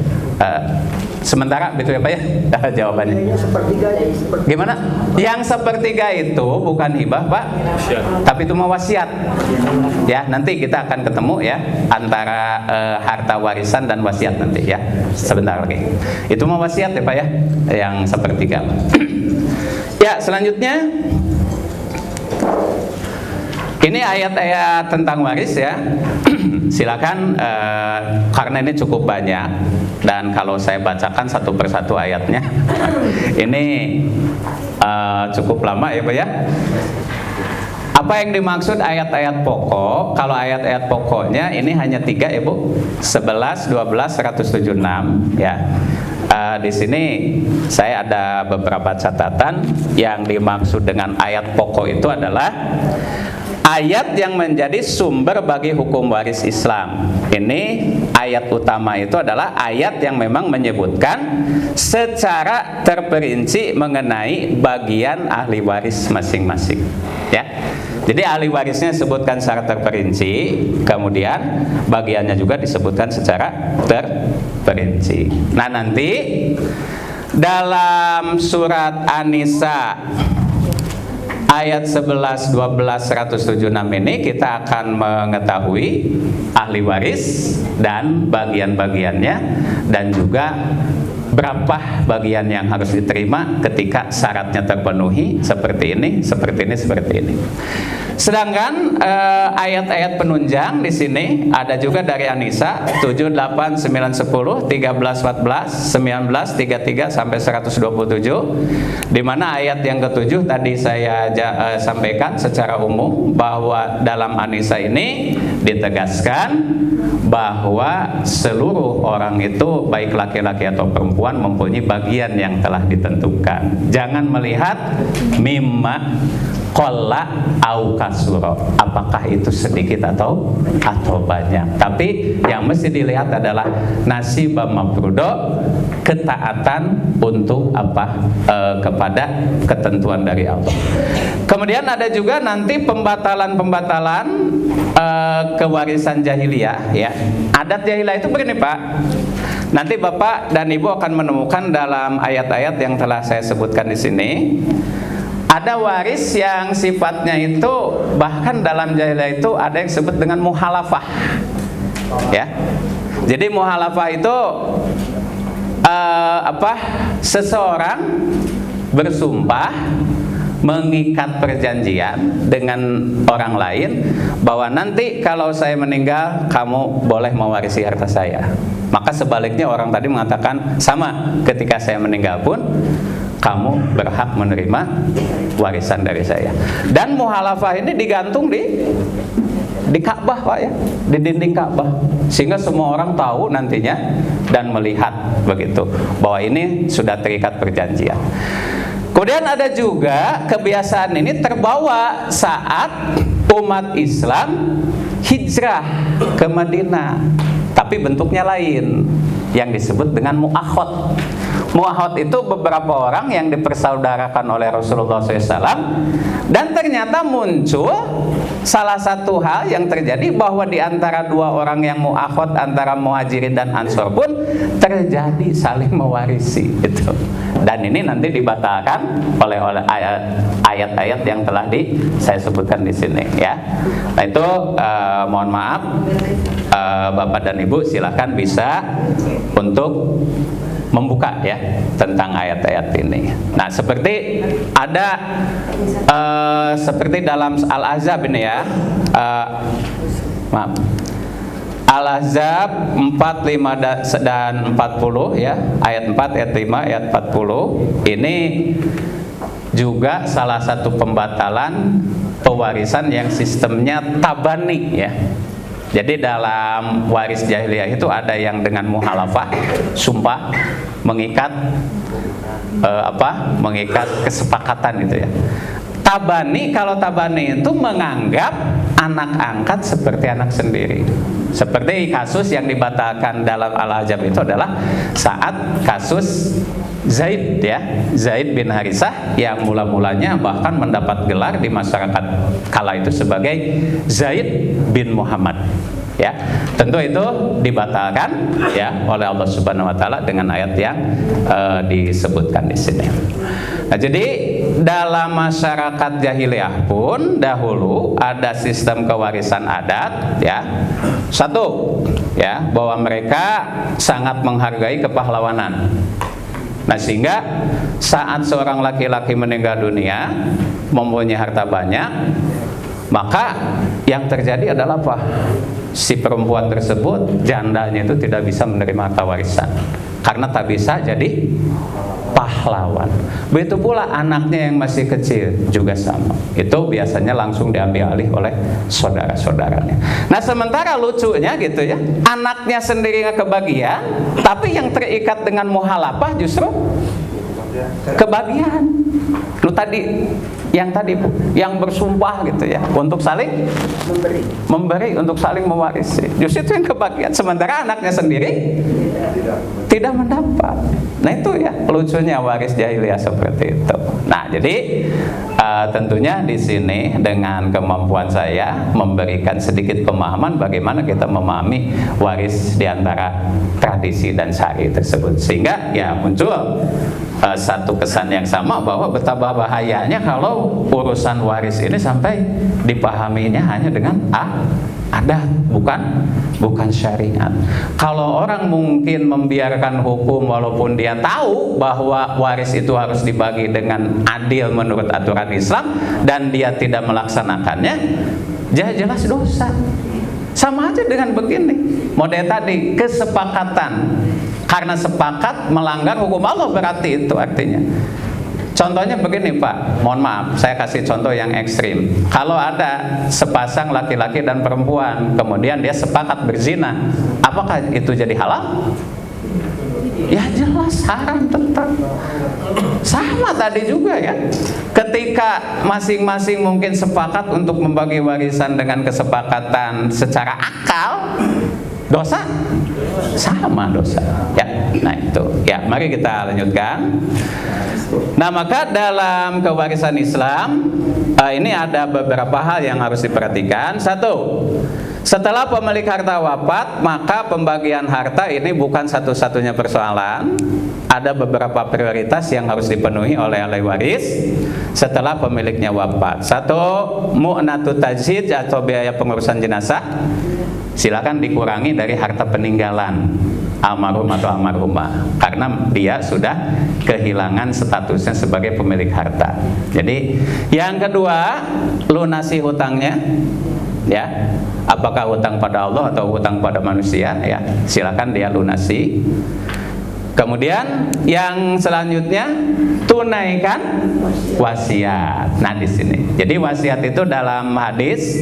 A: Sementara begitu ya Pak ya jawabannya. Gimana? Yang sepertiga itu bukan hibah Pak, tapi itu mau wasiat. Ya nanti kita akan ketemu ya antara harta warisan dan wasiat nanti ya. Sebentar lagi. Itu mau wasiat ya Pak ya, yang sepertiga. Ya selanjutnya. Ini ayat-ayat tentang waris ya. Silakan karena ini cukup banyak dan kalau saya bacakan satu persatu ayatnya ini cukup lama ya Pak ya. Apa yang dimaksud ayat-ayat pokok? Kalau ayat-ayat pokoknya ini hanya 3 ya Bu. 11, 12, 176 ya. Di sini saya ada beberapa catatan. Yang dimaksud dengan ayat pokok itu adalah ayat yang menjadi sumber bagi hukum waris Islam. Ini ayat utama itu adalah ayat yang memang menyebutkan secara terperinci mengenai bagian ahli waris masing-masing. Ya, jadi ahli warisnya disebutkan secara terperinci, kemudian bagiannya juga disebutkan secara terperinci. Nah nanti dalam surat An-Nisa ayat 11, 12, 176 ini kita akan mengetahui ahli waris dan bagian-bagiannya, dan juga berapa bagian yang harus diterima ketika syaratnya terpenuhi, seperti ini, seperti ini, seperti ini. Sedangkan ayat-ayat penunjang di sini ada juga dari An-Nisa 7, 8, 9, 10, 13, 14, 19, 33 sampai 127, di mana ayat yang ketujuh tadi saya sampaikan secara umum bahwa dalam An-Nisa ini ditegaskan bahwa seluruh orang itu baik laki-laki atau perempuan mempunyai bagian yang telah ditentukan. Jangan melihat mimma qalla au kasura, apakah itu sedikit atau banyak. Tapi yang mesti dilihat adalah nasibah mafrudo, ketaatan untuk apa? Kepada ketentuan dari Allah. Kemudian ada juga nanti pembatalan kewarisan jahiliyah, ya. Adat jahiliyah itu begini, Pak. Nanti Bapak dan Ibu akan menemukan dalam ayat-ayat yang telah saya sebutkan di sini, ada waris yang sifatnya itu bahkan dalam jahiliyah itu ada yang disebut dengan muhalafah, ya. Jadi muhalafah itu seseorang bersumpah mengikat perjanjian dengan orang lain bahwa nanti kalau saya meninggal kamu boleh mewarisi harta saya. Maka sebaliknya orang tadi mengatakan sama, ketika saya meninggal pun kamu berhak menerima warisan dari saya. Dan muhalafah ini digantung di Ka'bah, Pak, ya, di dinding Ka'bah, sehingga semua orang tahu nantinya dan melihat begitu bahwa ini sudah terikat perjanjian. Kemudian ada juga kebiasaan ini terbawa saat umat Islam hijrah ke Madinah, tapi bentuknya lain, yang disebut dengan mu'akhad. Mu'akhad itu beberapa orang yang dipersaudarakan oleh Rasulullah SAW, dan ternyata muncul salah satu hal yang terjadi bahwa di antara dua orang yang mu'akhad antara Muhajirin dan Ansor pun terjadi saling mewarisi itu. Dan ini nanti dibatalkan oleh ayat-ayat yang telah saya sebutkan di sini, ya. Nah itu mohon maaf, Bapak dan Ibu silakan bisa untuk membuka ya tentang ayat-ayat ini. Nah seperti ada seperti dalam Al-Ahzab ini ya, maaf, Al-Ahzab 4, 5 dan 40 ya, ayat 4, ayat 5, ayat 40 ini juga salah satu pembatalan pewarisan yang sistemnya tabani ya. Jadi dalam waris jahiliyah itu ada yang dengan muhalafah, sumpah, mengikat mengikat kesepakatan itu ya. Tabani, kalau tabani itu menganggap anak angkat seperti anak sendiri. Seperti kasus yang dibatalkan dalam Al-Ahzab itu adalah saat kasus Zaid ya, Zaid bin Harisah yang mula-mulanya bahkan mendapat gelar di masyarakat kala itu sebagai Zaid bin Muhammad. Ya, tentu itu dibatalkan ya oleh Allah Subhanahu wa taala dengan ayat yang disebutkan di sini. Nah, jadi dalam masyarakat jahiliyah pun dahulu ada sistem kewarisan adat ya. Satu, ya, bahwa mereka sangat menghargai kepahlawanan. Nah, sehingga saat seorang laki-laki meninggal dunia mempunyai harta banyak, maka yang terjadi adalah apa? Si perempuan tersebut, jandanya itu tidak bisa menerima harta warisan karena tak bisa jadi pahlawan. Begitu pula anaknya yang masih kecil juga sama. Itu biasanya langsung diambil alih oleh saudara-saudaranya. Nah, sementara lucunya gitu ya, anaknya sendiri nggak kebagian, tapi yang terikat dengan muhalafah justru kebagian. Lu tadi yang tadi Bu, yang bersumpah gitu ya untuk saling memberi untuk saling mewarisi, justru itu yang kebagian, sementara anaknya sendiri tidak mendapat. Nah itu ya lucunya waris jahiliyah seperti itu. Nah jadi tentunya di sini dengan kemampuan saya memberikan sedikit pemahaman bagaimana kita memahami waris di antara tradisi dan syari tersebut, sehingga ya muncul satu kesan yang sama bahwa betapa bahayanya kalau urusan waris ini sampai dipahaminya hanya dengan anak adat, bukan syariat. Kalau orang mungkin membiarkan hukum walaupun dia tahu bahwa waris itu harus dibagi dengan adil menurut aturan Islam dan dia tidak melaksanakannya, jelas dosa. Sama aja dengan begini, model tadi kesepakatan, karena sepakat melanggar hukum Allah berarti itu artinya. Contohnya begini Pak, mohon maaf, saya kasih contoh yang ekstrim. Kalau ada sepasang laki-laki dan perempuan, kemudian dia sepakat berzina, apakah itu jadi halal? Ya jelas haram tetap. Sama tadi juga ya, ketika masing-masing mungkin sepakat untuk membagi warisan dengan kesepakatan secara akal, dosa? Sama dosa ya. Nah itu ya, mari kita lanjutkan. Nah maka dalam kewarisan Islam ini ada beberapa hal yang harus diperhatikan. Satu, setelah pemilik harta wafat, maka pembagian harta ini bukan satu-satunya persoalan. Ada beberapa prioritas yang harus dipenuhi oleh ahli waris setelah pemiliknya wafat. Satu, mu'natu tajhid atau biaya pengurusan jenazah, silakan dikurangi dari harta peninggalan almarhum atau almarhumah, karena dia sudah kehilangan statusnya sebagai pemilik harta. Jadi yang kedua, lunasi hutangnya ya, apakah hutang pada Allah atau hutang pada manusia ya, silakan dia lunasi. Kemudian yang selanjutnya, tunaikan wasiat. Nah di sini, jadi wasiat itu dalam hadis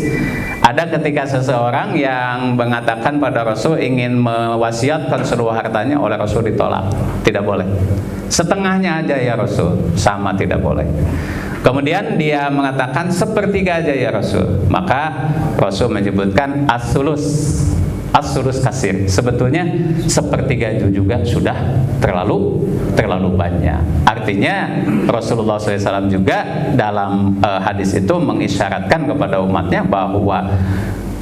A: ada ketika seseorang yang mengatakan pada Rasul ingin mewasiatkan seluruh hartanya, oleh Rasul ditolak, tidak boleh. Setengahnya aja ya Rasul, sama tidak boleh. Kemudian dia mengatakan sepertiga aja ya Rasul, maka Rasul menyebutkan as-sulus kasir. Sebetulnya sepertiga itu juga sudah terlalu banyak. Artinya Rasulullah SAW juga dalam hadis itu mengisyaratkan kepada umatnya bahwa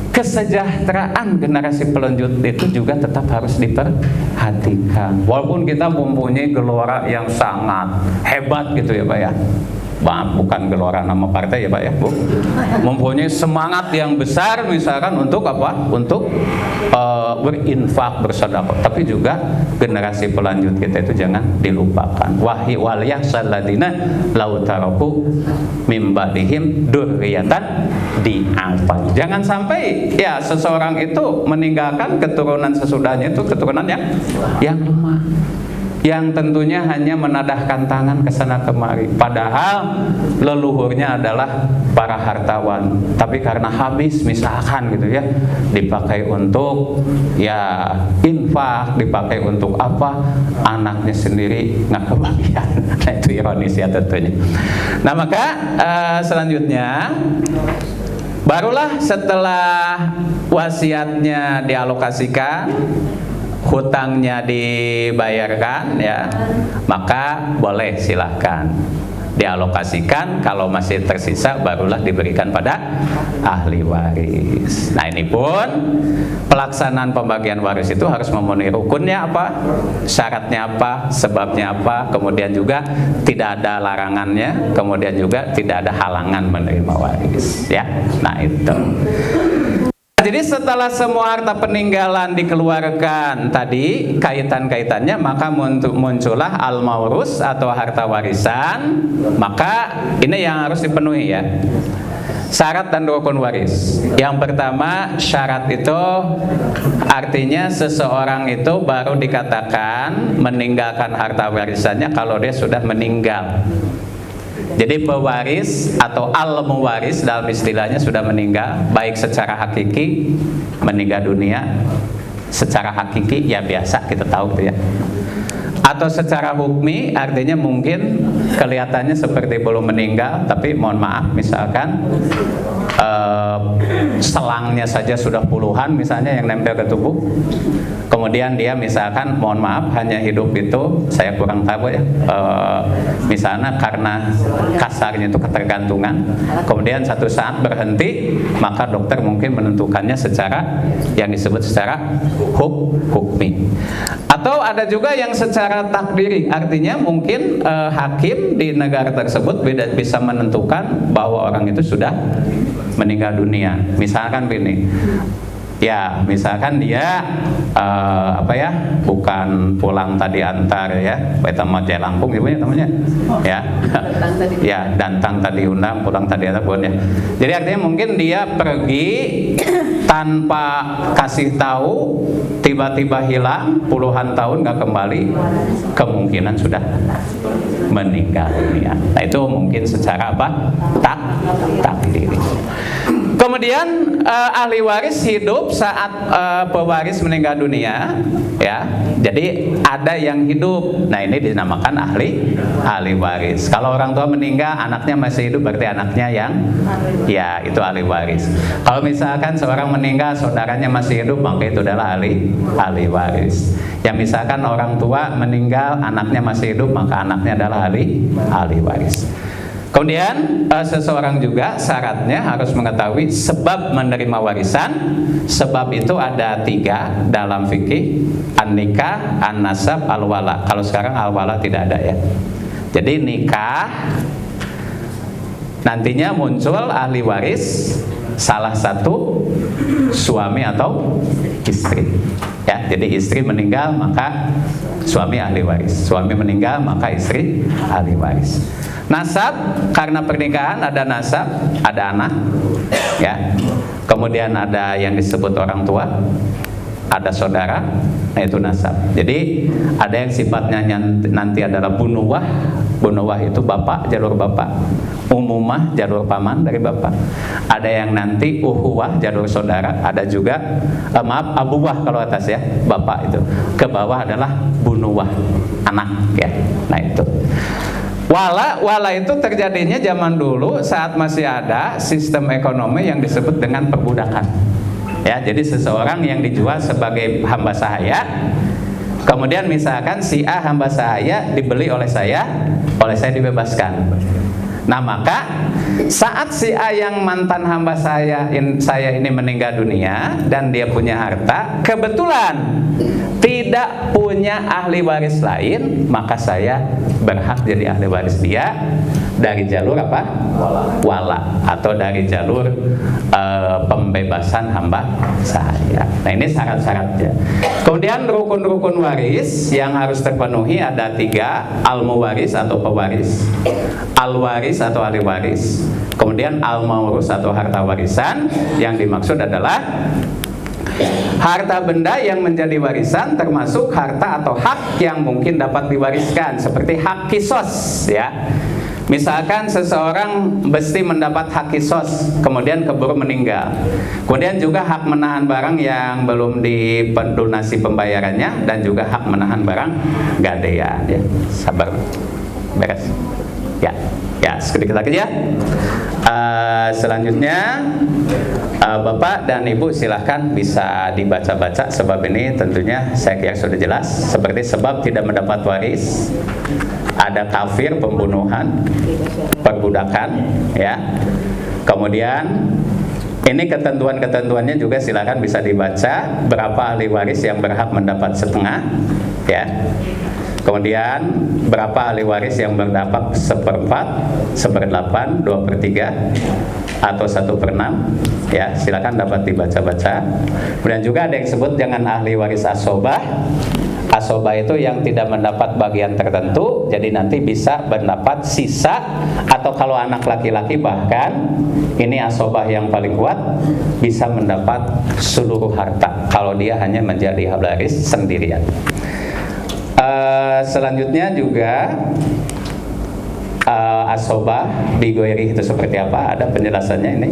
A: kesejahteraan generasi pelanjut itu juga tetap harus diperhatikan. Walaupun kita mempunyai gelora yang sangat hebat gitu ya Pak ya, bukan gelora nama partai ya Pak ya Bu, mempunyai semangat yang besar misalkan untuk apa? Untuk berinfak, bersedekah, tapi juga generasi pelanjut kita itu jangan dilupakan. Wal yahsalladina lau taraku mim ba'dihim dzurriyyatan di'afan. Jangan sampai ya seseorang itu meninggalkan keturunan sesudahnya itu keturunan yang lemah, yang tentunya hanya menadahkan tangan ke sana kemari, padahal leluhurnya adalah para hartawan, tapi karena habis misalkan gitu ya, dipakai untuk ya infak, dipakai untuk apa, anaknya sendiri nggak kebagian. Nah itu ironis ya tentunya. Nah maka selanjutnya barulah setelah wasiatnya dialokasikan, hutangnya dibayarkan ya, maka boleh silahkan dialokasikan. Kalau masih tersisa barulah diberikan pada ahli waris. Nah ini pun pelaksanaan pembagian waris itu harus memenuhi rukunnya apa, syaratnya apa, sebabnya apa, kemudian juga tidak ada larangannya, kemudian juga tidak ada halangan menerima waris ya. Nah itu. Jadi setelah semua harta peninggalan dikeluarkan tadi kaitan-kaitannya, maka muncullah al-maurus atau harta warisan. Maka ini yang harus dipenuhi ya, syarat dan rukun waris. Yang pertama, syarat itu artinya seseorang itu baru dikatakan meninggalkan harta warisannya kalau dia sudah meninggal. Jadi pewaris atau al-muwaris dalam istilahnya sudah meninggal, baik secara hakiki meninggal dunia, secara hakiki ya biasa kita tahu tuh ya, atau secara hukmi artinya mungkin kelihatannya seperti belum meninggal, tapi mohon maaf misalkan selangnya saja sudah puluhan misalnya yang nempel ke tubuh, kemudian dia misalkan mohon maaf hanya hidup itu, saya kurang tahu ya, misalnya karena kasarnya itu ketergantungan, kemudian satu saat berhenti, maka dokter mungkin menentukannya secara yang disebut secara hukmi. Atau ada juga yang secara takdiri, artinya mungkin hakim di negara tersebut bisa menentukan bahwa orang itu sudah meninggal dunia. Misalkan begini, Ya, misalkan dia bukan pulang tadi antar ya, kita mau Lampung ibu ya namanya, ya, ya, dantang tadi undang, pulang tadi antar bukan ya. Jadi artinya mungkin dia pergi tanpa kasih tahu, tiba-tiba hilang, puluhan tahun nggak kembali, kemungkinan sudah meninggal dunia. Nah itu mungkin secara apa? Takdir. Kemudian ahli waris hidup saat pewaris meninggal dunia, ya. Jadi ada yang hidup. Nah ini dinamakan ahli waris. Kalau orang tua meninggal, anaknya masih hidup, berarti anaknya yang, ya itu ahli waris. Kalau misalkan seorang meninggal, saudaranya masih hidup, maka itu adalah ahli waris. Yang misalkan orang tua meninggal, anaknya masih hidup, maka anaknya adalah ahli waris. Kemudian seseorang juga syaratnya harus mengetahui sebab menerima warisan. Sebab itu ada 3 dalam fikih: an-nikah, an-nasab, al-wala. Kalau sekarang al-wala tidak ada ya. Jadi nikah, nantinya muncul ahli waris, salah satu suami atau istri. Ya, jadi istri meninggal maka suami ahli waris. Suami meninggal maka istri ahli waris. Nasab, karena pernikahan ada nasab, ada anak, ya. Kemudian ada yang disebut orang tua, ada saudara, nah itu nasab. Jadi ada yang sifatnya nanti adalah bunuwah. Bunuwah itu bapak, jalur bapak. Umumah, jalur paman dari bapak. Ada yang nanti uhuwah, jalur saudara. Ada juga abuwah kalau atas ya, bapak itu. Ke bawah adalah bunuwah, anak ya. Nah itu. Wala itu terjadinya zaman dulu saat masih ada sistem ekonomi yang disebut dengan perbudakan. Ya, jadi seseorang yang dijual sebagai hamba sahaya. Kemudian misalkan si A hamba sahaya dibeli oleh saya dibebaskan. Nah, maka saat si A yang mantan hamba saya ini meninggal dunia dan dia punya harta, kebetulan tidak punya ahli waris lain, maka saya berhak jadi ahli waris dia dari jalur apa? Wala, atau dari jalur pembebasan hamba saya. Nah ini syarat-syaratnya. Kemudian rukun-rukun waris yang harus terpenuhi ada 3: al-muwaris atau pewaris, al-waris atau ahli waris, kemudian al-maurus atau harta warisan. Yang dimaksud adalah harta benda yang menjadi warisan, termasuk harta atau hak yang mungkin dapat diwariskan, seperti hak kisos ya. Misalkan seseorang mesti mendapat hak kisos, kemudian keburu meninggal. Kemudian juga hak menahan barang yang belum dilunasi pembayarannya, dan juga hak menahan barang gadaian ya. Sabar, beres ya, sedikit lagi ya. Selanjutnya Bapak dan Ibu silahkan bisa dibaca-baca sebab ini tentunya saya kira sudah jelas. Seperti sebab tidak mendapat waris, ada kafir, pembunuhan, perbudakan ya. Kemudian ini ketentuan-ketentuannya juga silakan bisa dibaca. Berapa ahli waris yang berhak mendapat setengah ya. Kemudian berapa ahli waris yang berdapat 1/4, 1/8, 2/3 atau 1/6 ya, silakan dapat dibaca-baca. Kemudian juga ada yang disebut dengan ahli waris asobah. Asobah itu yang tidak mendapat bagian tertentu, jadi nanti bisa mendapat sisa, atau kalau anak laki-laki bahkan ini asobah yang paling kuat, bisa mendapat seluruh harta kalau dia hanya menjadi ahli waris sendirian. Selanjutnya juga asobah bigoiri itu seperti apa, ada penjelasannya ini.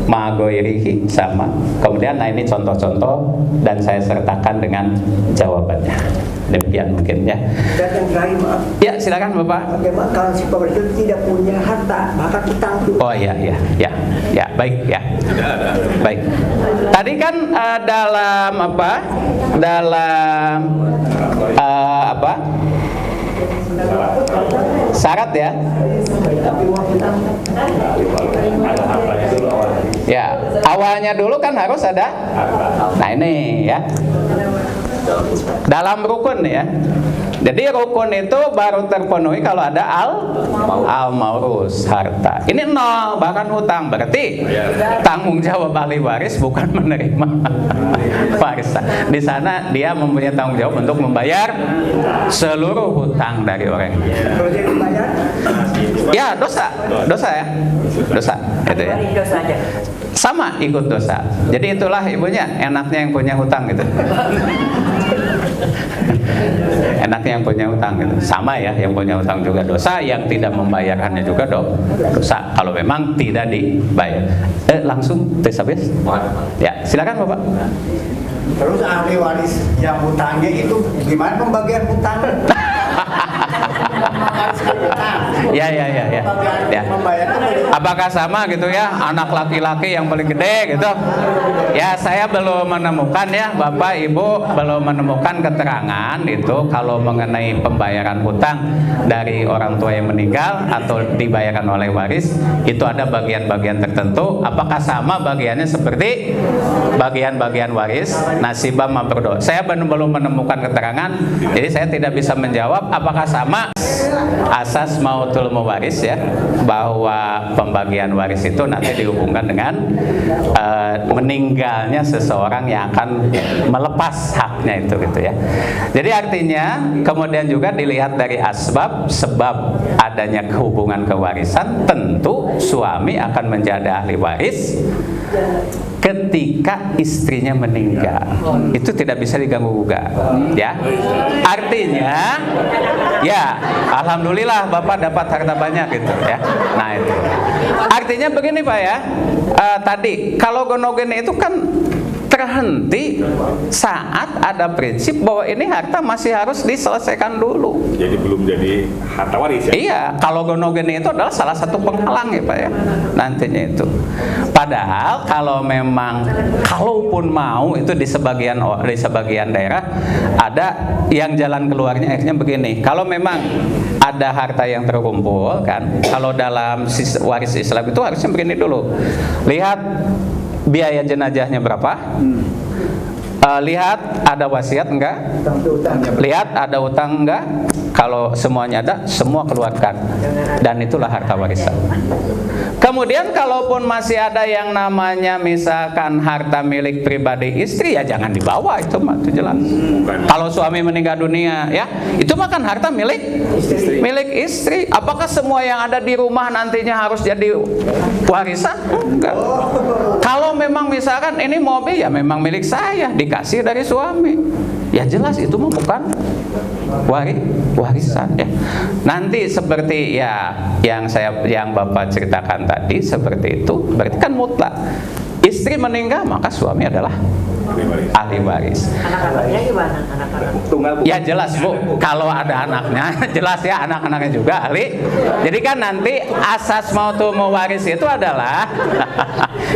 A: Magoirihi sama. Kemudian nah ini contoh-contoh dan saya sertakan dengan jawabannya. Demikian mungkin ya.
D: Dan yang terakhir maaf.
A: Ya silakan Bapak.
D: Bagaimana kalau si pewaris itu tidak punya harta, bahkan utang dulu?
A: Oh ya baik ya. Baik. Tadi kan dalam apa? Dalam syarat ya. Ya, awalnya dulu kan harus ada. Nah ini ya. Dalam rukun ya. Jadi rukun itu baru terpenuhi kalau ada al-maurus, harta. Ini nol, bahkan hutang. Berarti tanggung jawab ahli waris bukan menerima warisan. Di sana dia mempunyai tanggung jawab untuk membayar seluruh hutang dari orang.
D: Kalau dia dibayar,
A: Ya, dosa ya. Dosa gitu ya.
C: Dosa aja.
A: Sama ikut dosa. Jadi itulah ibunya, enaknya yang punya hutang gitu. Enaknya yang punya hutang gitu. Sama ya, yang punya hutang juga dosa, yang tidak membayarkannya juga dosa. Kalau memang tidak dibayar. Langsung tes habis. Ya, silakan Bapak.
E: Terus ahli waris yang hutangnya itu gimana pembagian hutang?
A: Ya.
E: Membayarnya
A: Apakah sama gitu ya, anak laki-laki yang paling gede gitu? Ya, saya belum menemukan ya, Bapak Ibu belum menemukan keterangan itu kalau mengenai pembayaran hutang dari orang tua yang meninggal atau dibayarkan oleh waris, itu ada bagian-bagian tertentu. Apakah sama bagiannya seperti bagian-bagian waris, nasibah mabrdo? Saya belum menemukan keterangan, jadi saya tidak bisa menjawab apakah sama asas mautul mewaris ya, bahwa pembagian waris itu nanti dihubungkan dengan meninggalnya seseorang yang akan melepas haknya itu gitu ya. Jadi artinya kemudian juga dilihat dari sebab adanya hubungan kewarisan, tentu suami akan menjadi ahli waris ketika istrinya meninggal. Itu tidak bisa diganggu-gugat ya. Artinya ya, alhamdulillah Bapak dapat harta banyak gitu ya. Nah itu artinya begini Pak ya, tadi kalau gonogene itu kan terhenti saat ada prinsip bahwa ini harta masih harus diselesaikan dulu.
B: Jadi belum jadi harta waris ya?
A: Iya, kalau gonogene itu adalah salah satu penghalang ya Pak ya, nantinya itu. Padahal kalau memang, kalaupun mau itu di sebagian daerah ada yang jalan keluarnya akhirnya begini. Kalau memang ada harta yang terkumpul kan, kalau dalam waris Islam itu harusnya begini dulu. Lihat biaya jenazahnya berapa, lihat ada wasiat enggak, lihat ada utang enggak. Kalau semuanya ada, semua keluarkan, dan itulah harta warisan. Kemudian kalaupun masih ada yang namanya misalkan harta milik pribadi istri, ya jangan dibawa, itu mah itu jelas. Kalau suami meninggal dunia ya, itu makan harta milik istri. Apakah semua yang ada di rumah nantinya harus jadi warisan? Enggak. Kalau memang misalkan ini mobil, ya memang milik saya, dikasih dari suami, ya jelas itu mah bukan warisan ya. Nanti seperti ya yang Bapak ceritakan tadi seperti itu, berarti kan mutlak. Istri meninggal maka suami adalah ahli waris.
C: Anak-anaknya gimana? Anak-anak.
A: Ya jelas Bu, kalau ada anaknya jelas ya, anak-anaknya juga ahli. Jadi kan nanti asas mautul mewaris itu adalah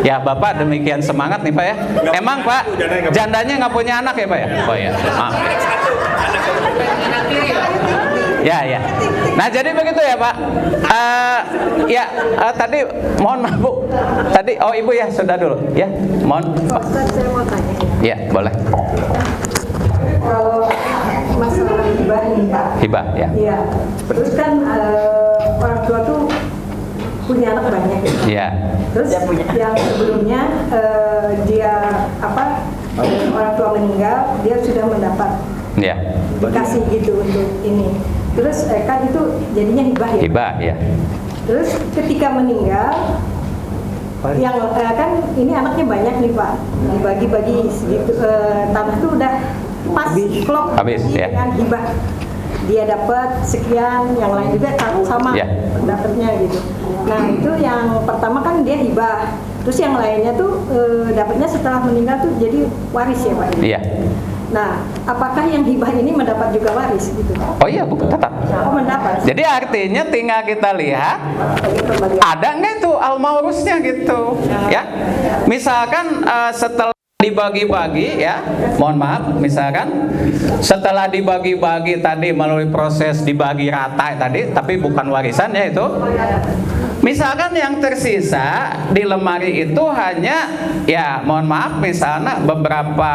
A: ya Bapak demikian semangat nih Pak ya. Emang Pak jandanya nggak punya anak ya Pak ya? Oh ya, maaf. Ya. Nah jadi begitu ya Pak. Tadi mohon maaf Bu. Tadi Ibu ya sudah dulu ya. Mohon.
F: Pak Ustadz, saya mau tanya.
A: Ya boleh.
F: Kalau masalah hibah nih Pak.
A: Hibah ya.
F: Iya. Terus kan orang tua tuh punya anak banyak gitu.
A: Iya.
F: Terus yang sebelumnya dia orang tua meninggal, dia sudah mendapat
A: Ya.
F: dikasih gitu untuk ini. Terus kan itu jadinya hibah ya.
A: Hibah ya.
F: Terus ketika meninggal, yang kan ini anaknya banyak nih Pak, dibagi-bagi segitu, tanah tuh udah pas klop
A: Habis, ya.
F: dengan hibah. Dia dapat sekian, yang lain juga sama
A: Ya.
F: dapatnya gitu. Nah itu yang pertama kan dia hibah, terus yang lainnya tuh dapatnya setelah meninggal tuh jadi waris ya Pak.
A: Iya.
F: Nah, apakah yang hibah ini mendapat juga waris gitu?
A: Oh iya Bu, tetap.
F: Oh mendapat.
A: Jadi artinya tinggal kita lihat ada nggak itu al-maurusnya gitu ya. Misalkan setelah dibagi-bagi ya, mohon maaf, misalkan setelah dibagi-bagi tadi melalui proses dibagi rata tadi, tapi bukan warisan ya itu, Misalkan yang tersisa di lemari itu hanya, ya mohon maaf, misalnya beberapa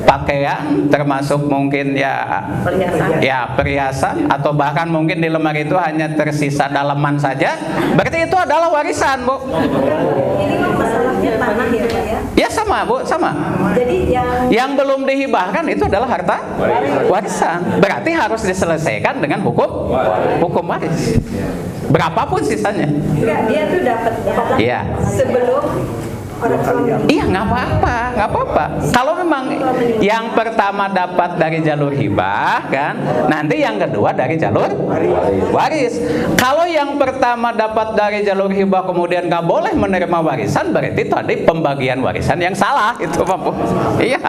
A: pakaian, termasuk mungkin ya perhiasan, atau bahkan mungkin di lemari itu hanya tersisa dalaman saja, berarti itu adalah warisan, Bu.
F: Ini kan masalahnya tanah ya Pak ya.
A: Ya sama, Bu, sama.
F: Jadi
A: Yang belum dihibahkan itu adalah harta warisan. Berarti harus diselesaikan dengan hukum waris. Berapapun sisanya.
F: enggak, dia tuh dapatnya
A: Iya.
F: sebelum orang suami.
A: Iya, nggak apa-apa. Kalau memang yang pertama dapat dari jalur hibah kan, nanti yang kedua dari jalur waris. Kalau yang pertama dapat dari jalur hibah kemudian nggak boleh menerima warisan, berarti tadi pembagian warisan yang salah itu, Pak. Iya.